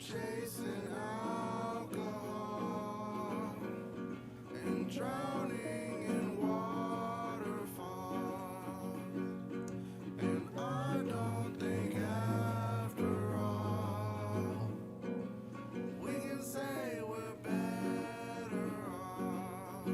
chasing alcohol and drowning in waterfalls. And I don't think after all we can say we're better off.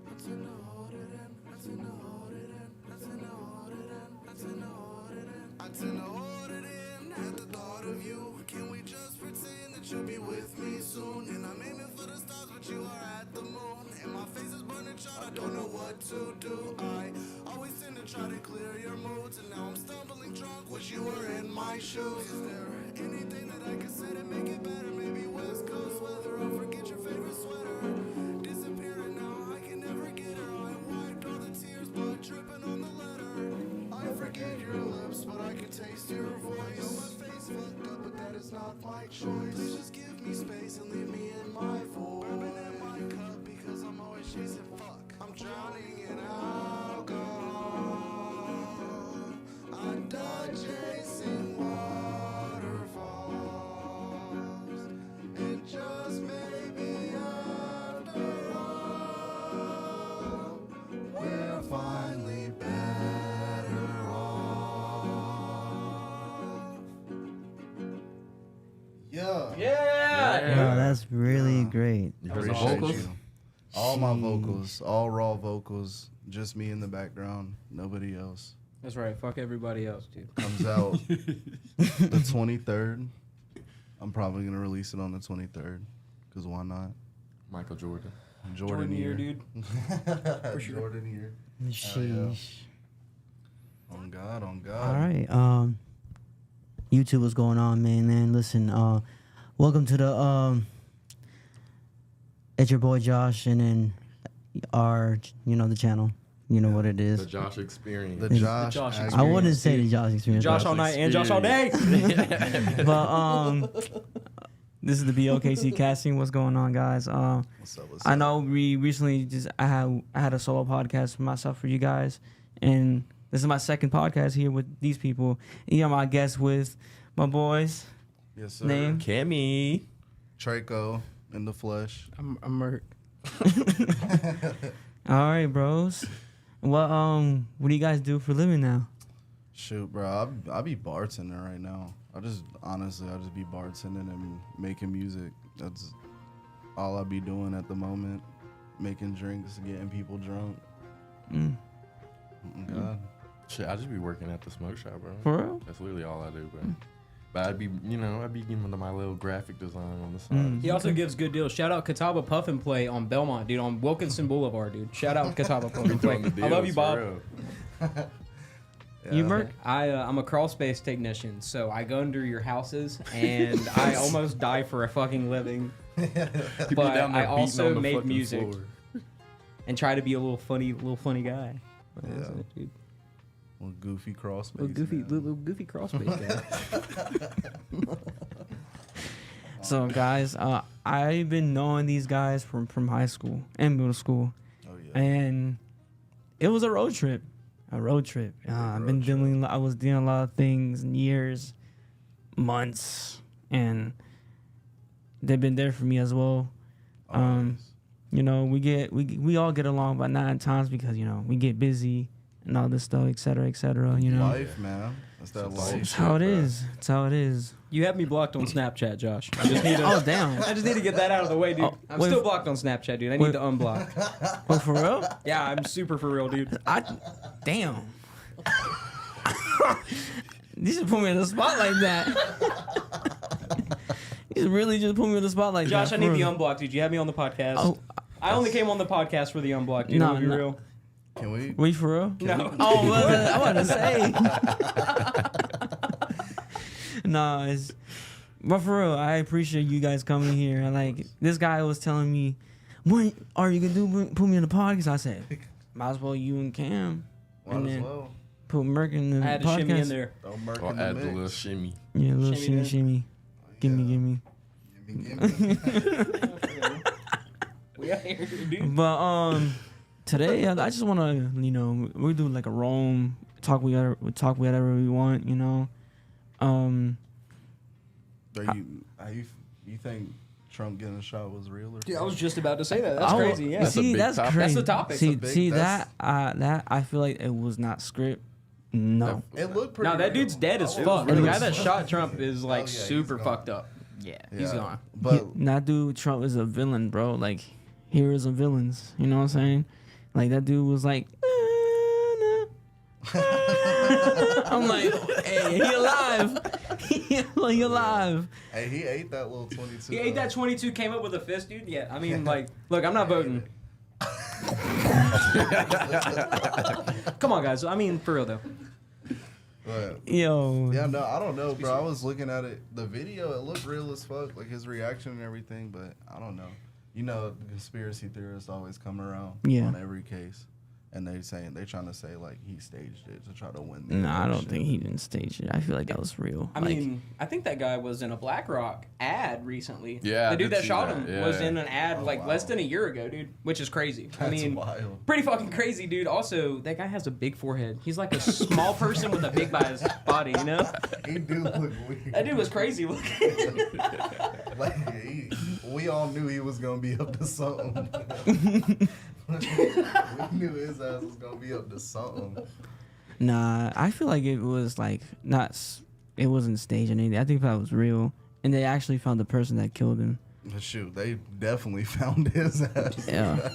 I tend to hold it in, I tend to hold it in, I tend to hold it in, I tend to hold it in. I tend to hold it in at the thought of you. Can we just pretend that you'll be with me soon? And I'm aiming for the stars, but you are at the moon. And my face is burning short, I don't know what to do. I always tend to try to clear your moods, and now I'm stumbling drunk, wish you were in my shoes. Is there anything that I can say to make it better? Maybe West Coast weather, or forget your favorite sweater. Disappearing now, I can never get her. I wiped all the tears, blood dripping on the letter. I forget your lips, but I can taste your voice. Know my face fucked up, but that is not my choice. Please just give me space and leave me in my voice. Bourbon in my cup because I'm always chasing fuck. I'm drowning in alcohol. I die chasing waterfalls. And just maybe after all, we're finally better off. Yeah. Wow, that's really great. You heard the Appreciate vocals? you. All my vocals, all raw vocals, just me in the background, nobody else. That's right. Fuck everybody else, dude. Comes out the 23rd. I'm probably going to release it on the 23rd, because why not? Michael Jordan. Jordan year. dude. For sure. Jordan year. Sheesh. On God, on God. All right. YouTube, what's going on, man? Listen, welcome to the it's your boy Josh, and then our, the channel. You know what it is. The Josh experience. The It's- Josh. Josh Agnew. I wouldn't say the Josh experience. Josh all night and Josh all day. But this is the BOKCCasting. What's going on, guys? What's up, what's I up? know we recently I had a solo podcast for myself for you guys, and this is my second podcast here with these people. You know, my guest with my boys. Yes, sir. Name? Cammy. Trako in the flesh. I'm Murk. All right, bros. What do you guys do for a living now? Shoot, bro. I'll be bartending right now. I'll just be bartending and making music. That's all I'll be doing at the moment. Making drinks, getting people drunk. Oh, God. Shit, I just be working at the smoke shop, bro. For real? That's literally all I do, bro. But I'd be giving my little graphic design on the side. He also gives good deals. Shout out Catawba Puff and Play on Belmont, dude, on Wilkinson Boulevard, dude. Shout out Catawba Puff and Play. I love you, Bob. You, Merc? I'm a crawl space technician, so I go under your houses and I almost die for a fucking living. But I also make music and try to be a little funny guy. That's it, dude. Little goofy cross space. Little goofy crawl space guy. So, guys, I've been knowing these guys from high school and middle school, and it was a road trip. I was doing a lot of things in years, months, and they've been there for me as well. We all get along by 9 times because we get busy and all this stuff, et cetera, Life, man. That's that life. It's how it is. It's how it is. You have me blocked on Snapchat, Josh. I just need to, Oh, damn. I just need to get that out of the way, dude. I'm wait, still blocked on Snapchat, dude. I need to unblock. Oh, for real? Yeah, I'm super for real, dude. Damn. You should put me in the spot like that. You really just put me in the spot like Josh, that. I need the unblock, dude. You have me on the podcast. Oh, I only came on the podcast for the unblock, dude. No, No, be no. real. Can we? wait, for real? No. Oh, I want to say. No, but for real, I appreciate you guys coming here. And like, this guy was telling me, "What are you gonna do? Put me in the podcast?" I said, "Might as well you and Cam." Might And as then well. put Merc in the I had to podcast. shimmy in there. Don't murk I'll in the add the mix. little shimmy. Yeah, a little Shimmy shimmy. Gimme. Gimme. We out here, dude. But today I just want to we do like a roam talk. We talk whatever we want. You think Trump getting shot was real or? Dude, I was just about to say that. That's crazy. Yeah. That's crazy. That's the topic. That I feel like it was not script. No. It looked pretty. No, that real. dude's dead as fuck. The guy that shot Trump is like super fucked up. Yeah, he's gone. But That dude Trump is a villain, bro. Like heroes and villains. You know what I'm saying? Like that dude was like. I'm like, hey, he alive. He alive. Hey, he ate that little 22. He ate that 22, came up with a fist, dude. Yeah, I mean, like, look, I'm not voting. Come on, guys. I mean, for real though. But, Yo. yeah, no, I don't know, bro. I was looking at it. The video, it looked real as fuck, like his reaction and everything. But I don't know. You know, the conspiracy theorists always come around on every case. And they trying to say like he staged it to try to win. No, I don't think he didn't stage it. I feel like that was real. I mean, I think that guy was in a BlackRock ad recently. Yeah, the dude that shot that. him was in an ad less than a year ago, dude. Which is crazy. That's I mean, wild. pretty fucking crazy, dude. Also, that guy has a big forehead. He's like a small person with a big body, you know? He do look weird. That dude was crazy looking. Like we all knew he was gonna be up to something. We knew his ass was gonna be up to something. Nah, I feel like it was like it wasn't staged or anything. I think that was real, and they actually found the person that killed him. Shoot, they definitely found his ass. Yeah.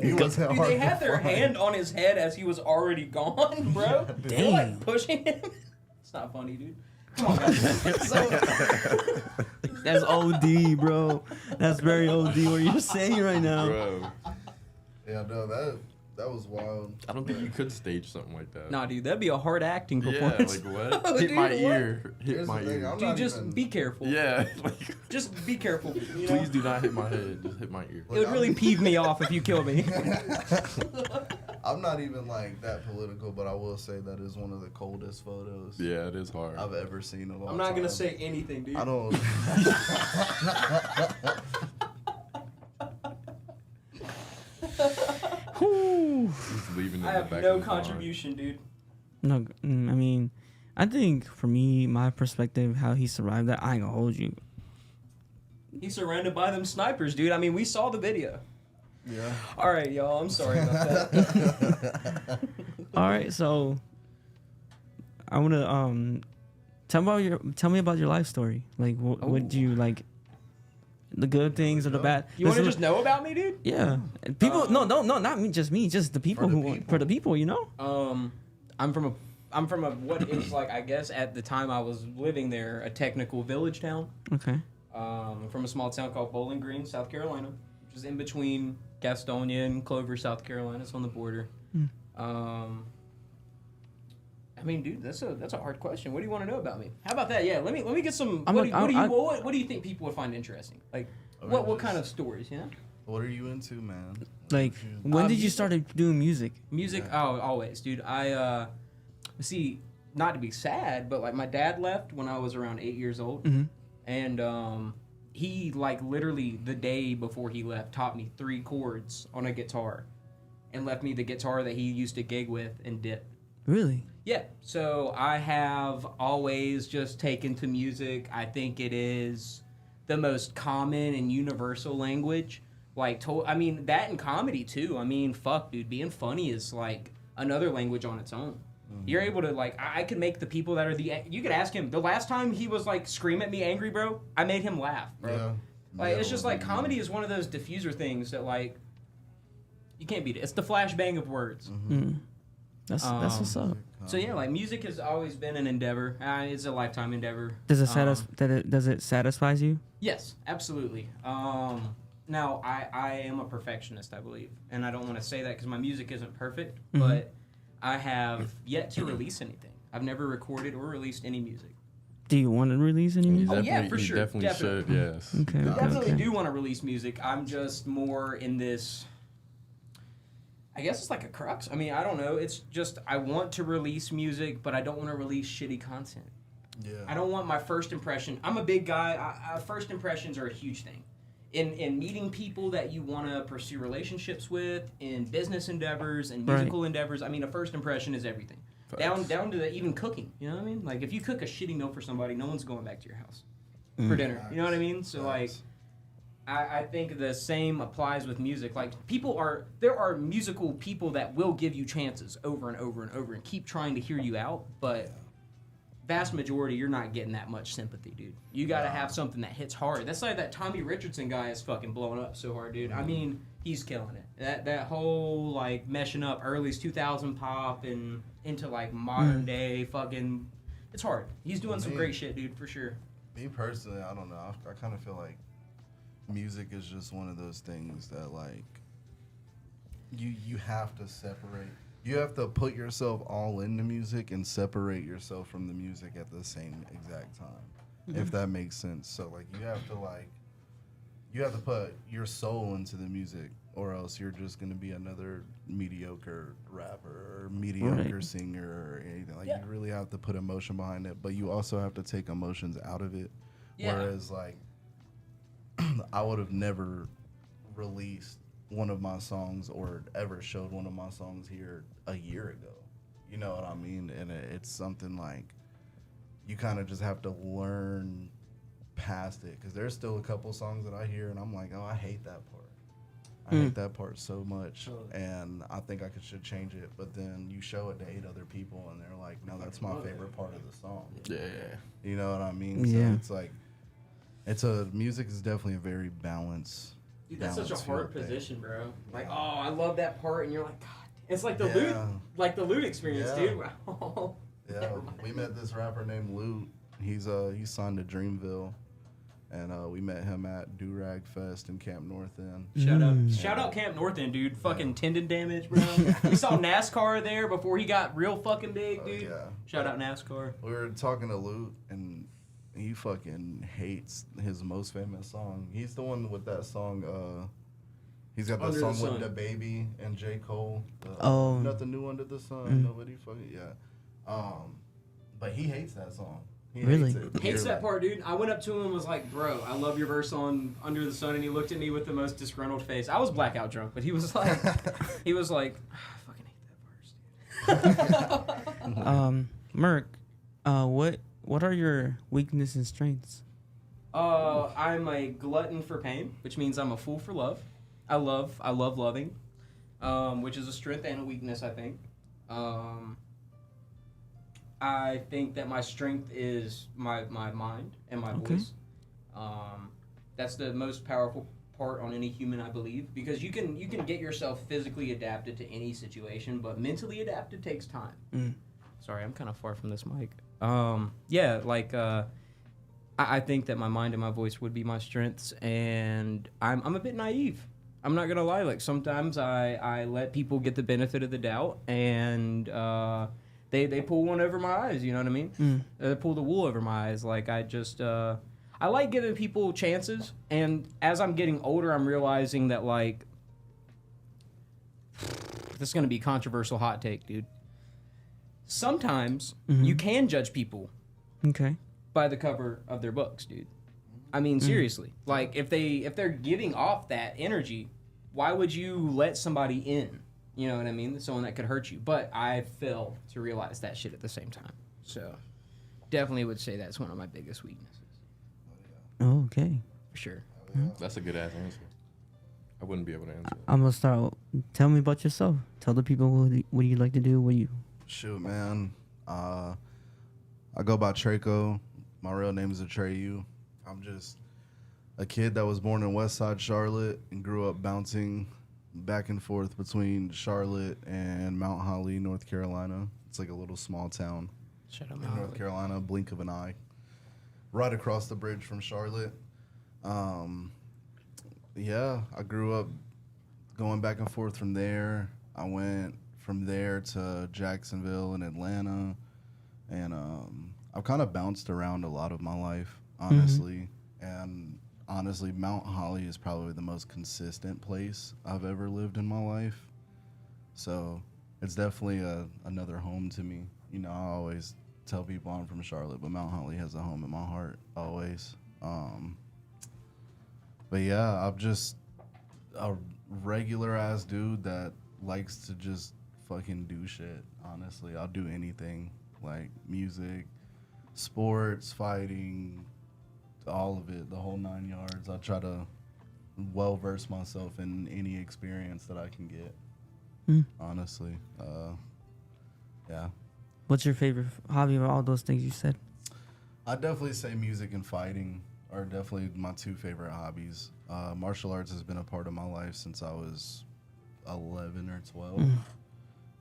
He was Dude, they had their hand on his head as he was already gone, bro. They're like pushing him. It's not funny, dude. Come on, guys. That's OD, bro. That's very OD what you're saying right now. Bro, Yeah, no, that was wild. I don't think you could stage something like that. Nah, dude, that'd be a hard acting Yeah, performance. like what? Oh, Hit dude, my what? ear. Hit Here's my the thing, ear. I'm Dude, not just even- be careful. Yeah, like Just be careful. You know? please do not hit my head. Just hit my ear. It would really peeve me off if you killed me. I'm not even like that political, but I will say that is one of the coldest photos Yeah, it is hard. I've ever seen of all I'm not time. gonna say anything, dude. I don't. Just leaving it I in the have back no of his mind. contribution, dude. No, I mean, I think for me, my perspective, how he survived that, I ain't gonna hold you. He's surrounded by them snipers, dude. I mean, we saw the video. Yeah. All right, y'all. I'm sorry about that. All right, so I wanna tell me about your life story. Like, what do you like? The good things or the bad? You want to This is- just know about me, dude? Yeah. People, no, not me, just me, just the people for the people, you know. I'm from a what is like, I guess at the time I was living there, a technical village town. Okay. I'm from a small town called Bowling Green, South Carolina, which is in between Gastonia and Clover, South Carolina. It's on the border. I mean, dude, that's a hard question. What do you want to know about me? How about that? Yeah, let me get some. What do you think people would find interesting? Like, what kind of stories? You know? What are you into, man? Like, when did you start doing music? Music, oh, always, dude. I see, not to be sad, but like my dad left when I was around 8 years old, and he like literally the day before he left taught me 3 chords on a guitar, and left me the guitar that he used to gig with and dip. Really? Yeah, so I have always just taken to music. I think it is the most common and universal language. Like, I mean, that and comedy too. I mean, fuck, dude, being funny is like another language on its own. You're able to like, I could make the people that are you could ask him. The last time he was like, scream at me angry, bro, I made him laugh, bro. Yeah. Like, it's just like comedy is one of those diffuser things that like you can't beat it. It's the flashbang of words. That's what's up. So yeah, like music has always been an endeavor. It's a lifetime endeavor. Does it does it satisfies you? Yes, absolutely. Now I am a perfectionist, I believe, and I don't want to say that because my music isn't perfect, but I have yet to release anything. I've never recorded or released any music. Do you want to release any music? Oh, yeah, for You sure. definitely should, yes. Okay. I definitely okay. do want to release music. I'm just more in this. I guess it's like a crux. I mean, I don't know. It's just I want to release music, but I don't want to release shitty content. Yeah. I don't want my first impression. I'm a big guy. First impressions are a huge thing. In meeting people that you want to pursue relationships with, in business endeavors and musical endeavors, I mean, a first impression is everything. Down to even cooking. You know what I mean? Like, if you cook a shitty meal for somebody, no one's going back to your house. for dinner. You know what I mean? So like, I think the same applies with music. Like there are musical people that will give you chances over and over and over and keep trying to hear you out, but vast majority, you're not getting that much sympathy, dude. You got to have something that hits hard. That's like that Tommy Richardson guy is fucking blowing up so hard, dude. I mean, he's killing it. That whole like meshing up early 2000 pop and into like modern day fucking, it's hard. He's doing some great shit, dude, for sure. Me personally, I don't know. I kind of feel like music is just one of those things that like you have to separate. You have to put yourself all into music and separate yourself from the music at the same exact time, if that makes sense. So like you have to put your soul into the music, or else you're just gonna be another mediocre rapper or mediocre singer or anything. Like you really have to put emotion behind it, but you also have to take emotions out of it. Whereas like I would have never released one of my songs or ever showed one of my songs here a year ago. You know what I mean? And it's something like you kind of just have to learn past it, because there's still a couple songs that I hear and I'm like, oh, I hate that part. I hate that part so much, and I think I should change it. But then you show it to 8 other people and they're like, no, that's my favorite part of the song. Yeah. You know what I mean? Yeah. So it's like, music is definitely a very balanced. Dude, that's such a hard position, bro. Like, oh, I love that part, and you're like, God, it's like the loot experience, dude. Yeah, we met this rapper named Loot. He's signed to Dreamville, and we met him at Durag Fest in Camp North End. Shout out Camp North End, dude. Fucking tendon damage, bro. We saw NASCAR there before he got real fucking big, dude. Shout out NASCAR. We were talking to Loot, and he fucking hates his most famous song. He's the one with that song. He's got that song with the Baby and J. Cole. Nothing New Under the Sun. Nobody fucking but he hates that song. He hates that part, dude. I went up to him and was like, "Bro, I love your verse on Under the Sun," and he looked at me with the most disgruntled face. I was blackout drunk, but he was like, I fucking hate that verse, dude. Murk, what are your weaknesses and strengths? I'm a glutton for pain, which means I'm a fool for love. I love loving, which is a strength and a weakness, I think. I think that my strength is my mind and my voice. That's the most powerful part on any human, I believe, because you can get yourself physically adapted to any situation, but mentally adapted takes time. Sorry, I'm kind of far from this mic. I think that my mind and my voice would be my strengths, and I'm a bit naive. I'm not gonna lie. Like sometimes I let people get the benefit of the doubt, and they pull one over my eyes. You know what I mean? They pull the wool over my eyes. Like I like giving people chances, and as I'm getting older, I'm realizing that like this is gonna be a controversial hot take, dude. Sometimes you can judge people by the cover of their books, dude. I mean, seriously. Like, if they're giving off that energy, why would you let somebody in? You know what I mean? Someone that could hurt you. But I fail to realize that shit at the same time. So, definitely would say that's one of my biggest weaknesses. Oh, okay. For sure. That's a good-ass answer. I wouldn't be able to answer. I'm going to start. Tell me about yourself. Tell the people what you like to do. Shoot, man. I go by Trako. My real name is Atreyu. I'm just a kid that was born in Westside Charlotte and grew up bouncing back and forth between Charlotte and Mount Holly, North Carolina. It's like a little small town in North Carolina, blink of an eye. Right across the bridge from Charlotte. I grew up going back and forth from there. I went from there to Jacksonville and Atlanta, and I've kind of bounced around a lot of my life, honestly. And honestly, Mount Holly is probably the most consistent place I've ever lived in my life. So it's definitely another home to me. You know, I always tell people I'm from Charlotte, but Mount Holly has a home in my heart, always. But yeah, I'm just a regular-ass dude that likes to just fucking do shit, honestly. I'll do anything, like music, sports, fighting, all of it, the whole 9 yards. I try to well verse myself in any experience that I can get. Honestly, yeah. What's your favorite hobby of all those things you said? I'd definitely say music and fighting are definitely my two favorite hobbies. Martial arts has been a part of my life since I was 11 or 12.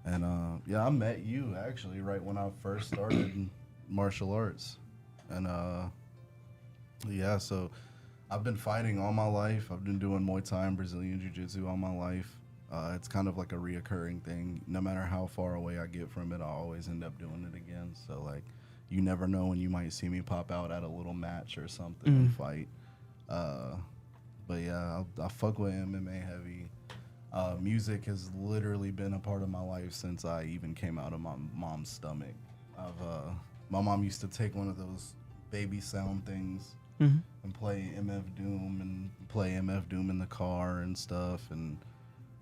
And yeah, I met you actually right when I first started martial arts. And yeah, so I've been fighting all my life. I've been doing Muay Thai and Brazilian Jiu-Jitsu all my life. It's kind of like a reoccurring thing. No matter how far away I get from it, I always end up doing it again. So, like, you never know when you might see me pop out at a little match or something and fight. But, yeah, I fuck with MMA heavy. Music has literally been a part of my life since I even came out of my mom's stomach. My mom used to take one of those baby sound things and play MF Doom in the car and stuff. And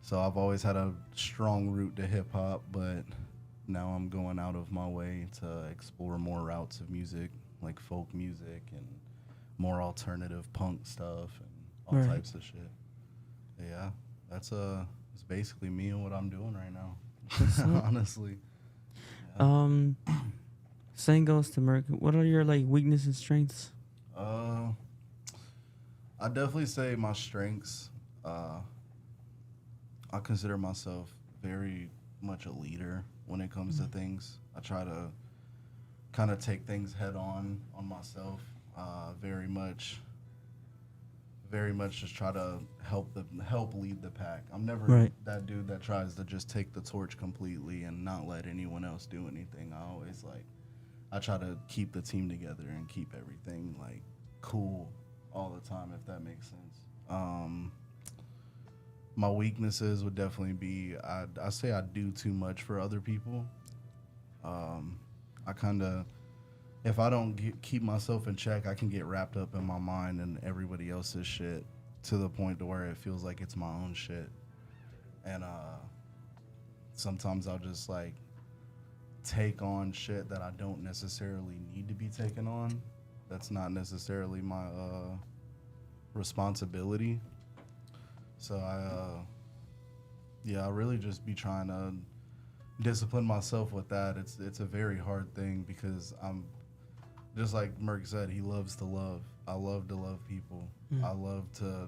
so I've always had a strong root to hip hop, but now I'm going out of my way to explore more routes of music, like folk music and more alternative punk stuff and all types of shit. Yeah, that's it's basically me and what I'm doing right now. Honestly. Yeah. Same goes to Murk. What are your like weaknesses and strengths? I definitely say my strengths. I consider myself very much a leader when it comes to things. I try to kind of take things head on myself. Very much just try to help lead the pack. I'm never that dude that tries to just take the torch completely and not let anyone else do anything. I try to keep the team together and keep everything like cool all the time, if that makes sense. My weaknesses would definitely be I say I do too much for other people. I kind of, if I don't keep myself in check, I can get wrapped up in my mind and everybody else's shit to the point to where it feels like it's my own shit. And sometimes I'll just like take on shit that I don't necessarily need to be taken on. That's not necessarily my responsibility. So I really just be trying to discipline myself with that. It's a very hard thing because I'm just like Murk said, he loves to love. I love to love people. I love to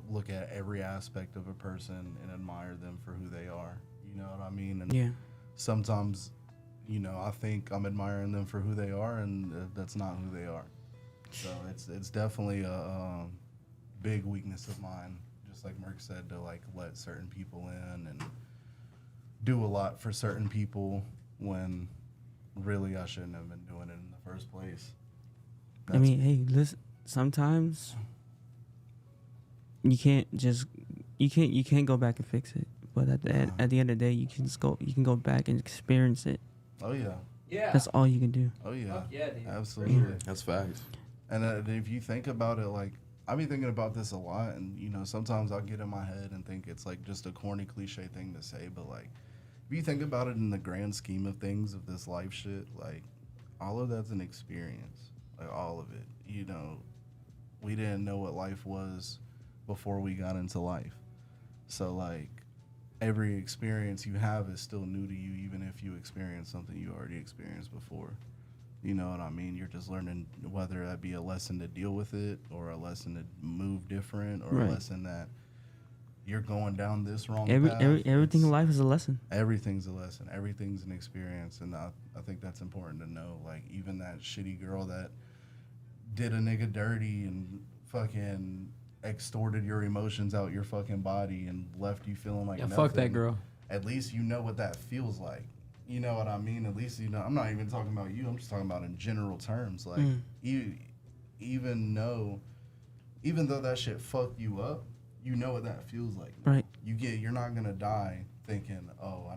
look at every aspect of a person and admire them for who they are. You know what I mean? And sometimes, you know, I think I'm admiring them for who they are, and that's not who they are. So it's definitely a big weakness of mine. Just like Murk said, to like let certain people in and do a lot for certain people when really I shouldn't have been doing it in the first place. I mean, hey, listen. Sometimes you can't go back and fix it. But at the end of the day, you can go back and experience it. Oh yeah. Yeah. That's all you can do. Oh yeah. Fuck yeah, dude. Absolutely. That's facts. And if you think about it, like I've been thinking about this a lot, and you know, sometimes I'll get in my head and think it's like just a corny cliche thing to say, but like if you think about it in the grand scheme of things of this life shit, like all of that's an experience, like all of it. You know, we didn't know what life was before we got into life, so like every experience you have is still new to you, even if you experience something you already experienced before. You know what I mean? You're just learning whether that be a lesson to deal with it or a lesson to move different or a lesson that you're going down this wrong path. Everything in life is a lesson. Everything's a lesson. Everything's an experience. And I think that's important to know. Like, even that shitty girl that did a nigga dirty and fucking extorted your emotions out your fucking body and left you feeling like nothing. Fuck that girl. At least you know what that feels like. You know what I mean? At least you know. I'm not even talking about you. I'm just talking about in general terms. Like, you even though that shit fucked you up, you know what that feels like. Right. You're not gonna die thinking, oh, I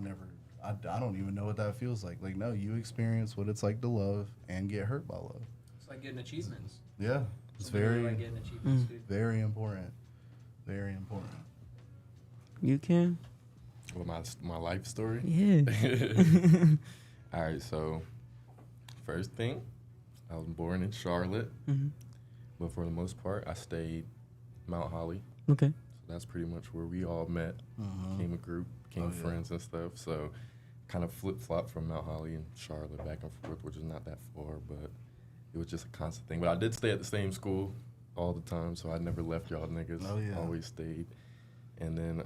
don't even know what that feels like. Like, no, you experience what it's like to love and get hurt by love. It's like getting achievements. Yeah. It's very like getting achievements, dude. Very important. Very important. You can. Well, my life story? Yeah. All right, so first thing, I was born in Charlotte. but for the most part, I stayed Mount Holly. Okay. So that's pretty much where we all met, became a group, became friends and stuff. So kind of flip-flop from Mount Holly and Charlotte back and forth, which is not that far, but it was just a constant thing. But I did stay at the same school all the time, so I never left y'all niggas. Oh, yeah. Always stayed. And then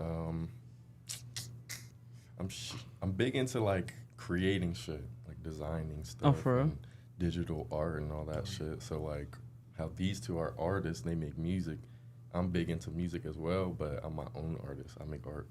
I'm big into like creating shit, like designing stuff, for real? and digital art and all that shit. So like how these two are artists, they make music. I'm big into music as well, but I'm my own artist. I make art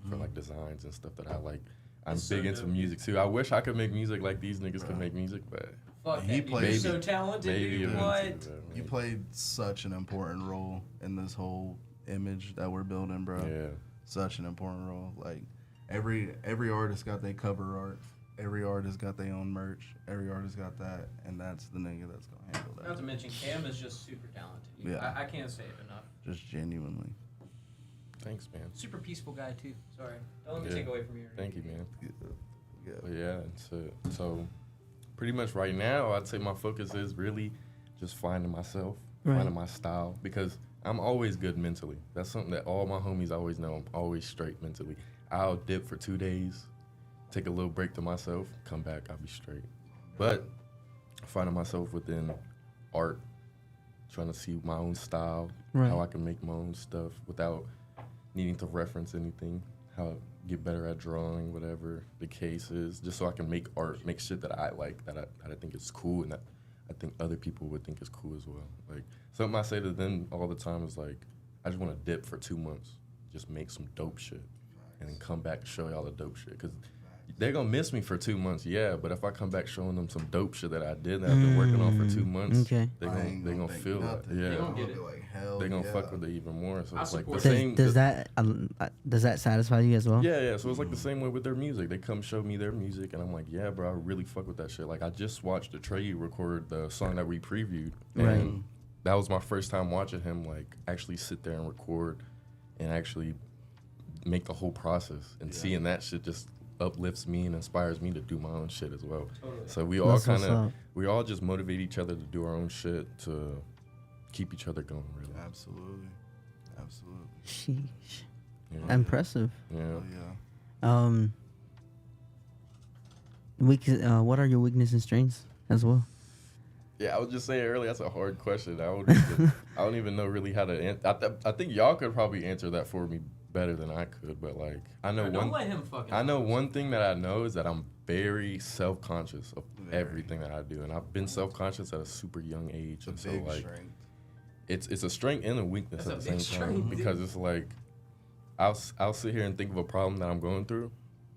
for like designs and stuff that I like. I'm big into music too. I wish I could make music like these niggas could make music, but Fuck, He that dude, played- you're so talented, dude. What? You played such an important role in this whole image that we're building, bro. Yeah. Such an important role. Like every artist got their cover art. Every artist got their own merch. Every artist got that, and that's the nigga that's gonna handle Not that. to mention, Cam is just super talented. Yeah. I can't say it enough. Just genuinely. Thanks, man. Super peaceful guy too. Sorry, don't let me Yeah. take away from you. Thank you, man. Yeah. But yeah, so pretty much right now, I'd say my focus is really just finding myself, finding my style, because I'm always good mentally. That's something that all my homies always know. I'm always straight mentally. I'll dip for 2 days, take a little break to myself, come back, I'll be straight. But finding myself within art, trying to see my own style, how I can make my own stuff without needing to reference anything, how get better at drawing, whatever the case is, just so I can make art, make shit that I like, that I think is cool, and that I think other people would think is cool as well. Like, something I say to them all the time is like, I just want to dip for 2 months, just make some dope shit, and then come back and show y'all the dope shit. Because they're going to miss me for 2 months, yeah, but if I come back showing them some dope shit that I did that I've been working on for 2 months, they're going to feel that. Yeah. They gonna get it. Like, hell They're going to yeah. fuck with it even more. So I it's like the support same. Does that satisfy you as well? Yeah. So it's like the same way with their music. They come show me their music, and I'm like, yeah, bro, I really fuck with that shit. Like, I just watched Trey record the song that we previewed, and that was my first time watching him like actually sit there and record, and actually make the whole process. And seeing that shit just uplifts me and inspires me to do my own shit as well. Totally. So we all we all just motivate each other to do our own shit to keep each other going. Really. Absolutely. Sheesh. Yeah. Impressive. Yeah. Oh, yeah. What are your weaknesses and strengths as well? Yeah, I was just saying earlier, that's a hard question. I don't even know really how to answer. I think y'all could probably answer that for me better than I could, but like Don't let him fucking. I know one thing that I know is that I'm very self-conscious of everything that I do, and I've been self-conscious at a super young age, and It's so a big like strength. it's a strength and a weakness That's at a the same big time, strength, because it's like I'll sit here and think of a problem that I'm going through,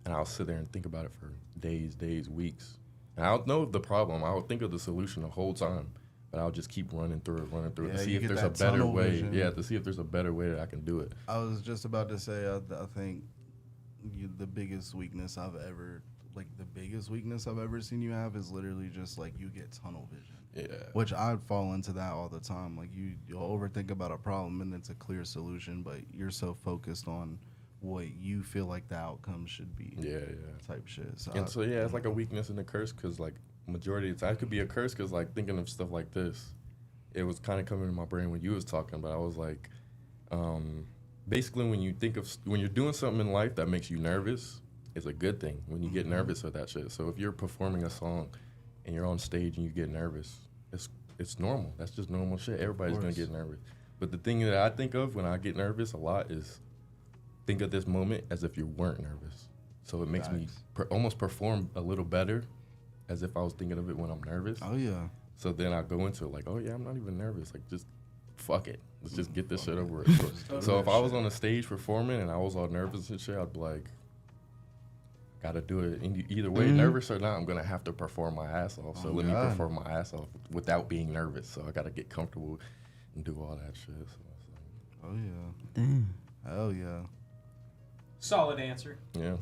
and I'll sit there and think about it for days, weeks, and I'll know the problem. I'll think of the solution the whole time, but I'll just keep running through it Yeah, to see you if get there's a that better tunnel way. vision. Yeah, to see if there's a better way that I can do it. I was just about to say, I think the biggest weakness I've ever seen you have is literally just like you get tunnel vision. Yeah. Which I fall into that all the time. Like you'll overthink about a problem and it's a clear solution, but you're so focused on what you feel like the outcome should be. Yeah. Type shit. So It's like a weakness and a curse, because like majority of the time it could be a curse, because like thinking of stuff like this, it was kind of coming in my brain when you was talking, but I was like, basically when you're doing something in life that makes you nervous, it's a good thing when you get nervous of that shit. So if you're performing a song and you're on stage and you get nervous, it's normal. That's just normal shit. Everybody's gonna get nervous. But the thing that I think of when I get nervous a lot is think of this moment as if you weren't nervous. So it makes me almost perform a little better as if I was thinking of it when I'm nervous. Oh yeah. So then I go into it like, oh yeah, I'm not even nervous. Like, just fuck it. Let's just get this shit over with. So if I was on the stage performing and I was all nervous and shit, I'd be like, gotta do it. Either way, nervous or not, I'm gonna have to perform my ass off. So let me perform my ass off without being nervous. So I gotta get comfortable and do all that shit. So, Oh yeah. Damn. Hell yeah. Solid answer. yeah.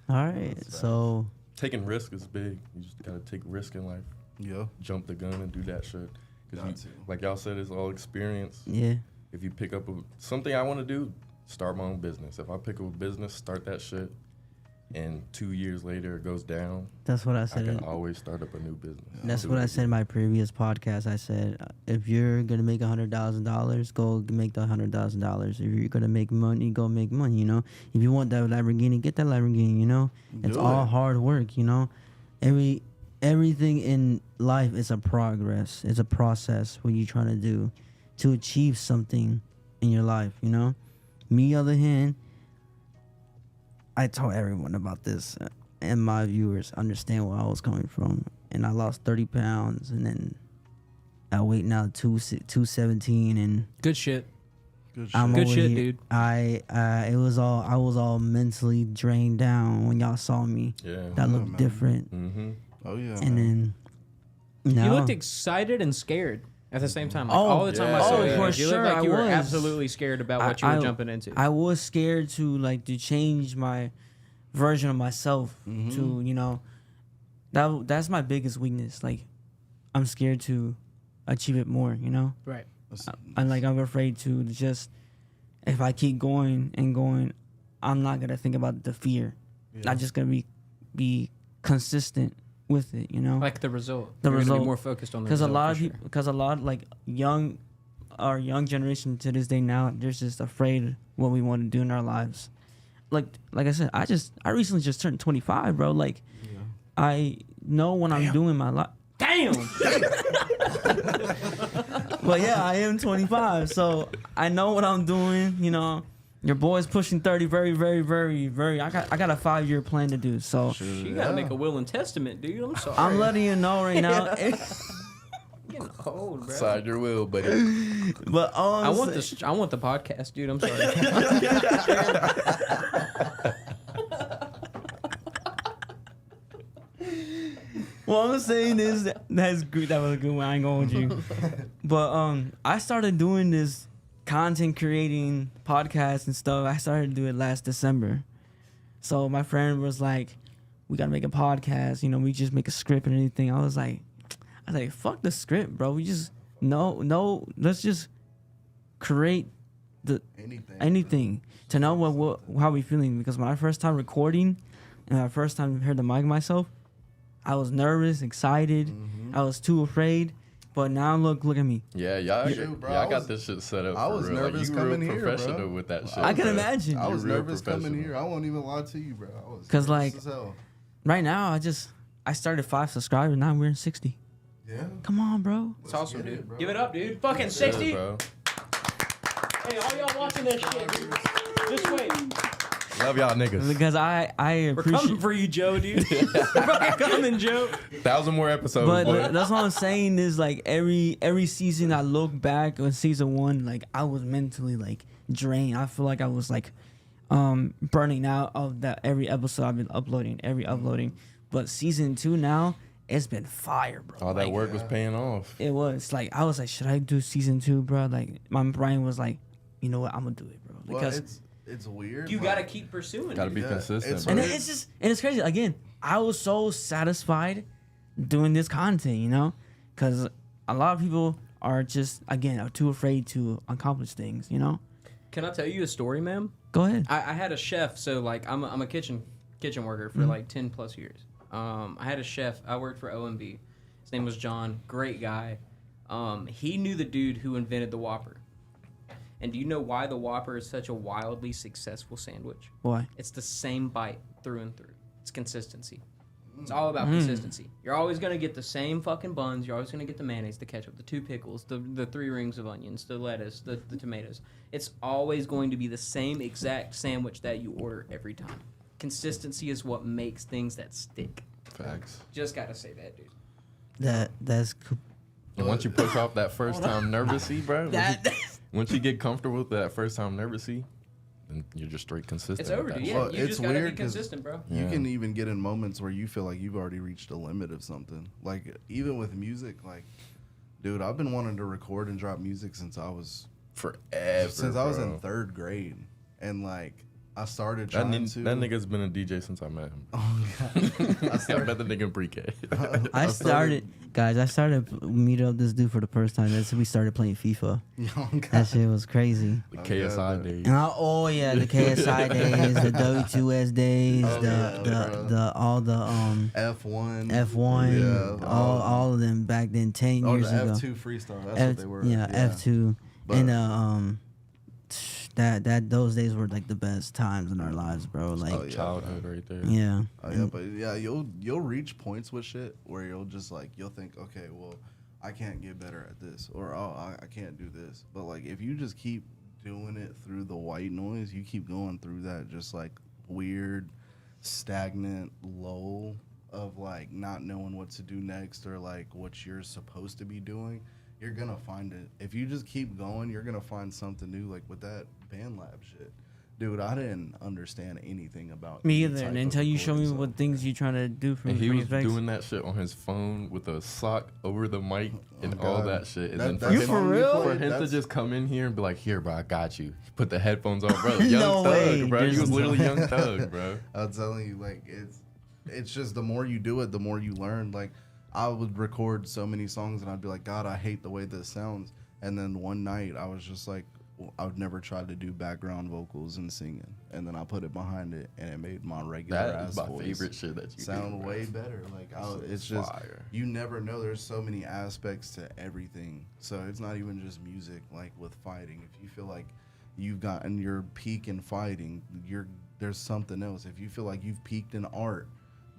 All right. So Taking risk is big. You just gotta take risk in life. Yeah. Jump the gun and do that shit. Got to. Like y'all said, it's all experience. yeah. If you pick up something I want to do, start my own business. If I pick up a business, start that shit, and 2 years later it goes down, That's what I I said. can always start up a new business. That's what I said in my previous podcast. I said, if you're gonna make $100,000, go make the $100,000. If you're gonna make money, go make money. You know, if you want that Lamborghini, get that Lamborghini. You know, it's all hard work. You know, everything in life is a progress. It's a process. What you're trying to do to achieve something in your life. You know, me on the other hand, I told everyone about this, and my viewers understand where I was coming from. And I lost 30 pounds, and then I weight now 217, and Good shit. I'm Good over shit, here. dude. I was all mentally drained down when y'all saw me. Yeah. That looked different. Mm-hmm. Oh yeah. And then now, You looked excited and scared at the same time. Like, Oh, all the time I yeah. saw Oh, you, for you sure, looked like you I were was. absolutely scared about what you were jumping into. I was scared to change my version of myself to, you know, that's my biggest weakness. Like, I'm scared to achieve it more, you know? Right. I'm afraid to just, if I keep going and going, I'm not going to think about the fear. Yeah. I'm just going to be consistent with it, you know? Like the result. The You're gonna result. be more focused on the Because result. a lot of for people, because a lot like our young generation to this day now, they're just afraid of what we want to do in our lives. Like I said, I recently just turned 25, bro. Like, I know what I'm doing in my life. Damn. But yeah, I am 25, so I know what I'm doing. You know, your boy's pushing 30, very, very, very, very. I got a 5-year plan to do. So You gotta make a will and testament, dude. I'm sorry. I'm letting you know right now. Getting old, bro. Side your will, buddy. But all I I'm want saying- I want the podcast, dude. I'm sorry. What I'm saying is that's good. That was a good one. I ain't going with you. But I started doing this content creating podcast and stuff. I started to do it last December. So my friend was like, "We gotta make a podcast. You know, we just make a script and anything." I was like, "Fuck the script, bro. We just no. Let's just create the anything to know what how we feeling." Because when I first time recording and I first time heard the mic myself, I was nervous, excited. I was too afraid. But now look at me. Yeah, y'all, Shoot, bro, y'all I got was- this shit set up. I for was real. nervous like, you coming real here, professional bro. with that shit. I can bro. imagine. I was You're real nervous coming professional. here. I won't even lie to you, bro. I was 'Cause, nervous like, as hell. Right now, I started 5 subscribers. Now we're in 60. Yeah. Come on, bro. It's awesome, get it, dude. bro. Give it up, dude. Fucking Yeah, 60. bro. Hey, all y'all watching this shit, dude. Just wait. Love y'all niggas. Because I We're coming appreciate. for you, Joe, dude. We're fucking coming, Joe. 1,000 more episodes. But boy. that's what I'm saying is like every season I look back on season 1, like I was mentally like drained. I feel like I was like burning out of that every episode I've been uploading. But season 2 now, it's been fire, bro. All that Like, work was paying off. It was like I was like, should I do season 2, bro? Like my brain was like, you know what, I'm gonna do it, bro. Well, Because it's weird. You but gotta keep pursuing Gotta it. be Yeah, consistent. it's bro. and it's just it's crazy. Again, I was so satisfied doing this content, you know, because a lot of people are just are too afraid to accomplish things, you know. Can I tell you a story, ma'am? Go ahead. I had a chef, so like I'm a kitchen worker for like 10 plus years. I had a chef. I worked for OMB. His name was John. Great guy. He knew the dude who invented the Whopper. And do you know why the Whopper is such a wildly successful sandwich? Why? It's the same bite through and through. It's consistency. It's all about consistency. You're always going to get the same fucking buns. You're always going to get the mayonnaise, the ketchup, the 2 pickles, the 3 rings of onions, the lettuce, the tomatoes. It's always going to be the same exact sandwich that you order every time. Consistency is what makes things that stick. Facts. Just got to say that, dude. That's cool. And once you push off that first time nervousy, bro, That once you get comfortable with that first time nervousy, then you're just straight consistent. It's with over, that dude. shit. Yeah, Well, you it's just got to be weird 'cause consistent, bro. You Yeah. can even get in moments where you feel like you've already reached a limit of something. Like even with music, like, dude, I've been wanting to record and drop music since I was Forever. since I was in bro. 3rd grade, and like I started That trying to. That nigga's been a DJ since I met him. Oh God. I met the nigga in pre-K. I started meeting up this dude for the first time. That's we started playing FIFA. Oh, God. That shit was crazy. The KSI days. Oh yeah, the KSI days, the W2S days, Oh, the all the F1. F1, Yeah, all of them back then 10 Oh, years the ago. F2 freestyle. That's what they were. Yeah, F2, But- and that those days were like the best times in our lives, bro. Like Oh, yeah. Childhood right there. yeah. Oh, yeah, but yeah, you'll reach points with shit where you'll just like you'll think, okay, well, I can't get better at this, or I can't do this. But like if you just keep doing it through the white noise, you keep going through that just like weird, stagnant lull of like not knowing what to do next or like what you're supposed to be doing. You're gonna find it. If you just keep going, you're gonna find something new. Like with that BandLab shit. Dude, I didn't understand anything about Me any either. type And of until you show me recording what things you're trying to do for And he for was effects. doing that shit on his phone with a sock over the mic and Oh, all God. that shit. And That- then that's You him, for real? For him to That's- just come in here and be like, here, bro, I got you. Put the headphones on, bro. Young No Thug, way. bro. He There's was no- literally Young Thug, bro. I'm telling you, like it's just the more you do it, the more you learn. Like I would record so many songs and I'd be like, God, I hate the way this sounds. And then one night I was just like, I would never try to do background vocals and singing. And then I put it behind it and it made my regular That ass is my voice favorite shit that you sound do, way bro. better. Like This it's is just fire. you never know. There's so many aspects to everything. So it's not even just music. Like with fighting, if you feel like you've gotten your peak in fighting, there's something else. If you feel like you've peaked in art,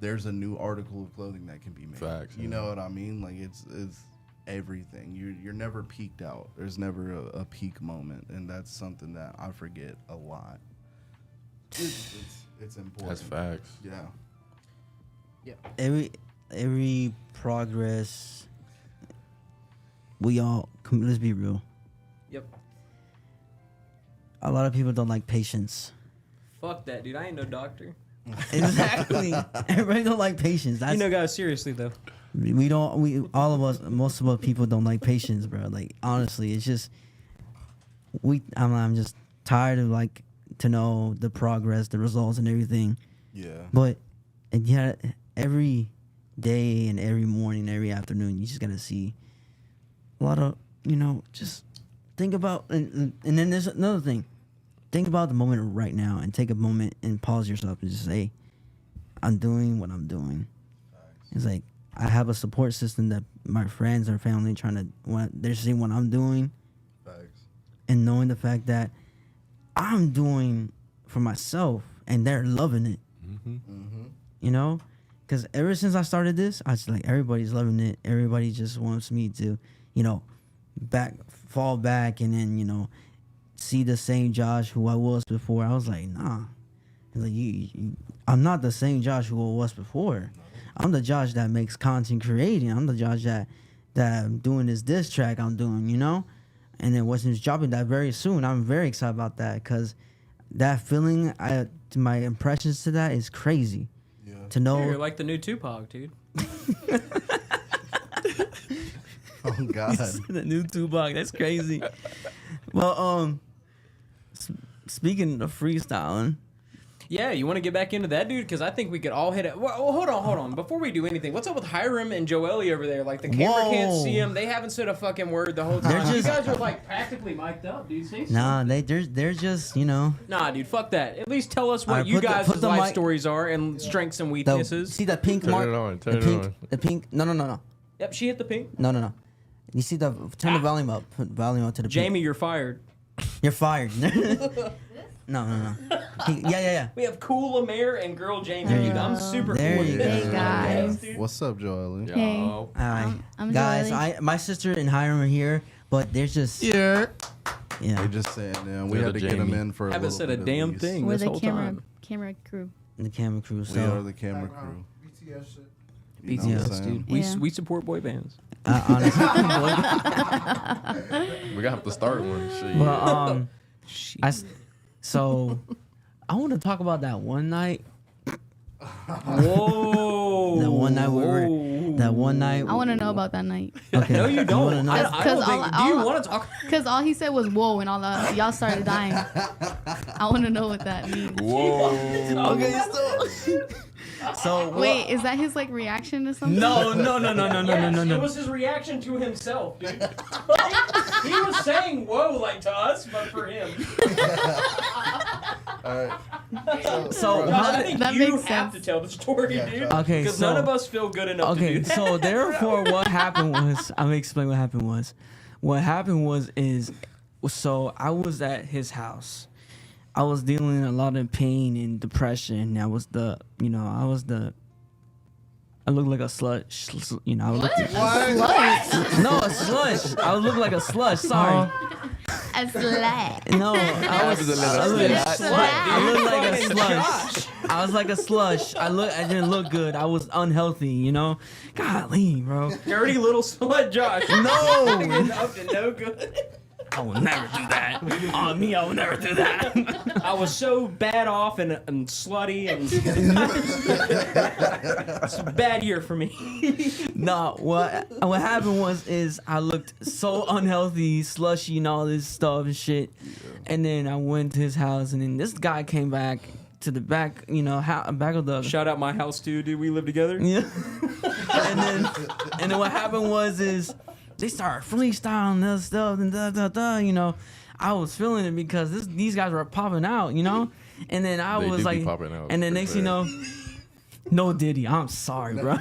there's a new article of clothing that can be made. Facts, You yeah. know what I mean? Like it's everything. You're never peaked out. There's never a peak moment, and that's something that I forget a lot. It's important. That's facts. Yeah. Every progress, we all let's be real. Yep. A lot of people don't like patience. Fuck that, dude. I ain't no doctor. Exactly. Everybody don't like patience. That's, You know, guys, seriously though. all of us, most of us people don't like patience, bro. Like honestly, it's just I'm just tired of like to know the progress, the results, and everything. Yeah. But and yeah, every day and every morning, every afternoon, you just gotta see a lot of just think about and then there's another thing. Think about the moment right now and take a moment and pause yourself and just say, I'm doing what I'm doing. It's like I have a support system that my friends or family they're seeing what I'm doing Facts. and knowing the fact that I'm doing for myself and they're loving it. Mm-hmm. Because ever since I started this, I was like, everybody's loving it. Everybody just wants me to, fall back and then, see the same Josh who I was before. I was like, nah. It's like, I'm not the same Josh who I was before. I'm the Josh that makes content creating. I'm the Josh that I'm doing this diss track I'm doing, And then Weston's dropping that very soon. I'm very excited about that because that feeling, my impressions to that is crazy. Yeah. To know, You're like the new Tupac, dude. Oh God. the new Tupac, that's crazy. Well, speaking of freestyling, Yeah, you want to get back into that, dude? Because I think we could all hit it. Well, hold on. Before we do anything, what's up with Hiram and Joelle over there? Like, the camera can't Whoa. see them. They haven't said a fucking word the whole time. You guys are, like, practically mic'd up, dude. Say nah, they're just Nah, dude, fuck that. At least tell us what Alright, you put the- guys' put the life mic- stories are and strengths and the, weaknesses. see that pink Turn mark? it on, turn the it pink, on. the pink. No. Yep, she hit the pink. No. You see the turn the volume up. Put volume up to the Jamie, you're fired. pink. You're fired. No. Yeah. We have Cool Amir and Girl Jamie. There you Dude, go. I'm super There cool. you with go. this Hey, podcast, guys. dude. What's up, Joelle? Hey. Yo. Hi, I'm guys. Joelle. My sister and Hiram are here, but there's just Yeah. yeah. They just saying, we They're had the to get them Jamie. in for a Haven't little said a bit at damn least. thing We're this the whole camera crew. The camera crew. We So are the camera crew. BTS shit. You know what I'm BTS, saying? dude. Yeah. We support boy bands. honestly, We gotta have to start one. Shit. well, so I want to talk about that one night. Whoa. The one night we were. That one night. I want to know about that night. Okay. No, you don't. wanna know? I don't think. Do you want to talk? Because all he said was "whoa" and all that. Y'all started dying. I want to know what that means. Whoa. Okay, so Wait, is that his like reaction to something? No. It was his reaction to himself, dude. He was saying "whoa" like to us, but for him. All right. So I think That you makes have sense. to tell the story, Yeah, dude. Okay, Because so none of us feel good enough to do okay, that. so therefore, what happened was I'm gonna explain what happened was. What happened was so I was at his house. I was dealing a lot of pain and depression. I looked like a slut. I looked Slush. no, a slush. I look like a slush. Sorry. A slut. No, I look like a slush. I was like a slush. I didn't look good. I was unhealthy, you know? Golly, bro. Dirty little slut, Josh. No. Getting up to no good. I will never do that. On me, I will never do that. I was so bad off and slutty and it's a bad year for me. No, what happened was I looked so unhealthy, slushy, and all this stuff and shit. And then I went to his house, and then this guy came back to the back, back of the. Shout out my house too, dude. We live together. Yeah. and then what happened was they started freestyling this stuff and I was feeling it because these guys were popping out, and then I They was do be like, popping out, and then for next sure. no Diddy, I'm sorry, bro.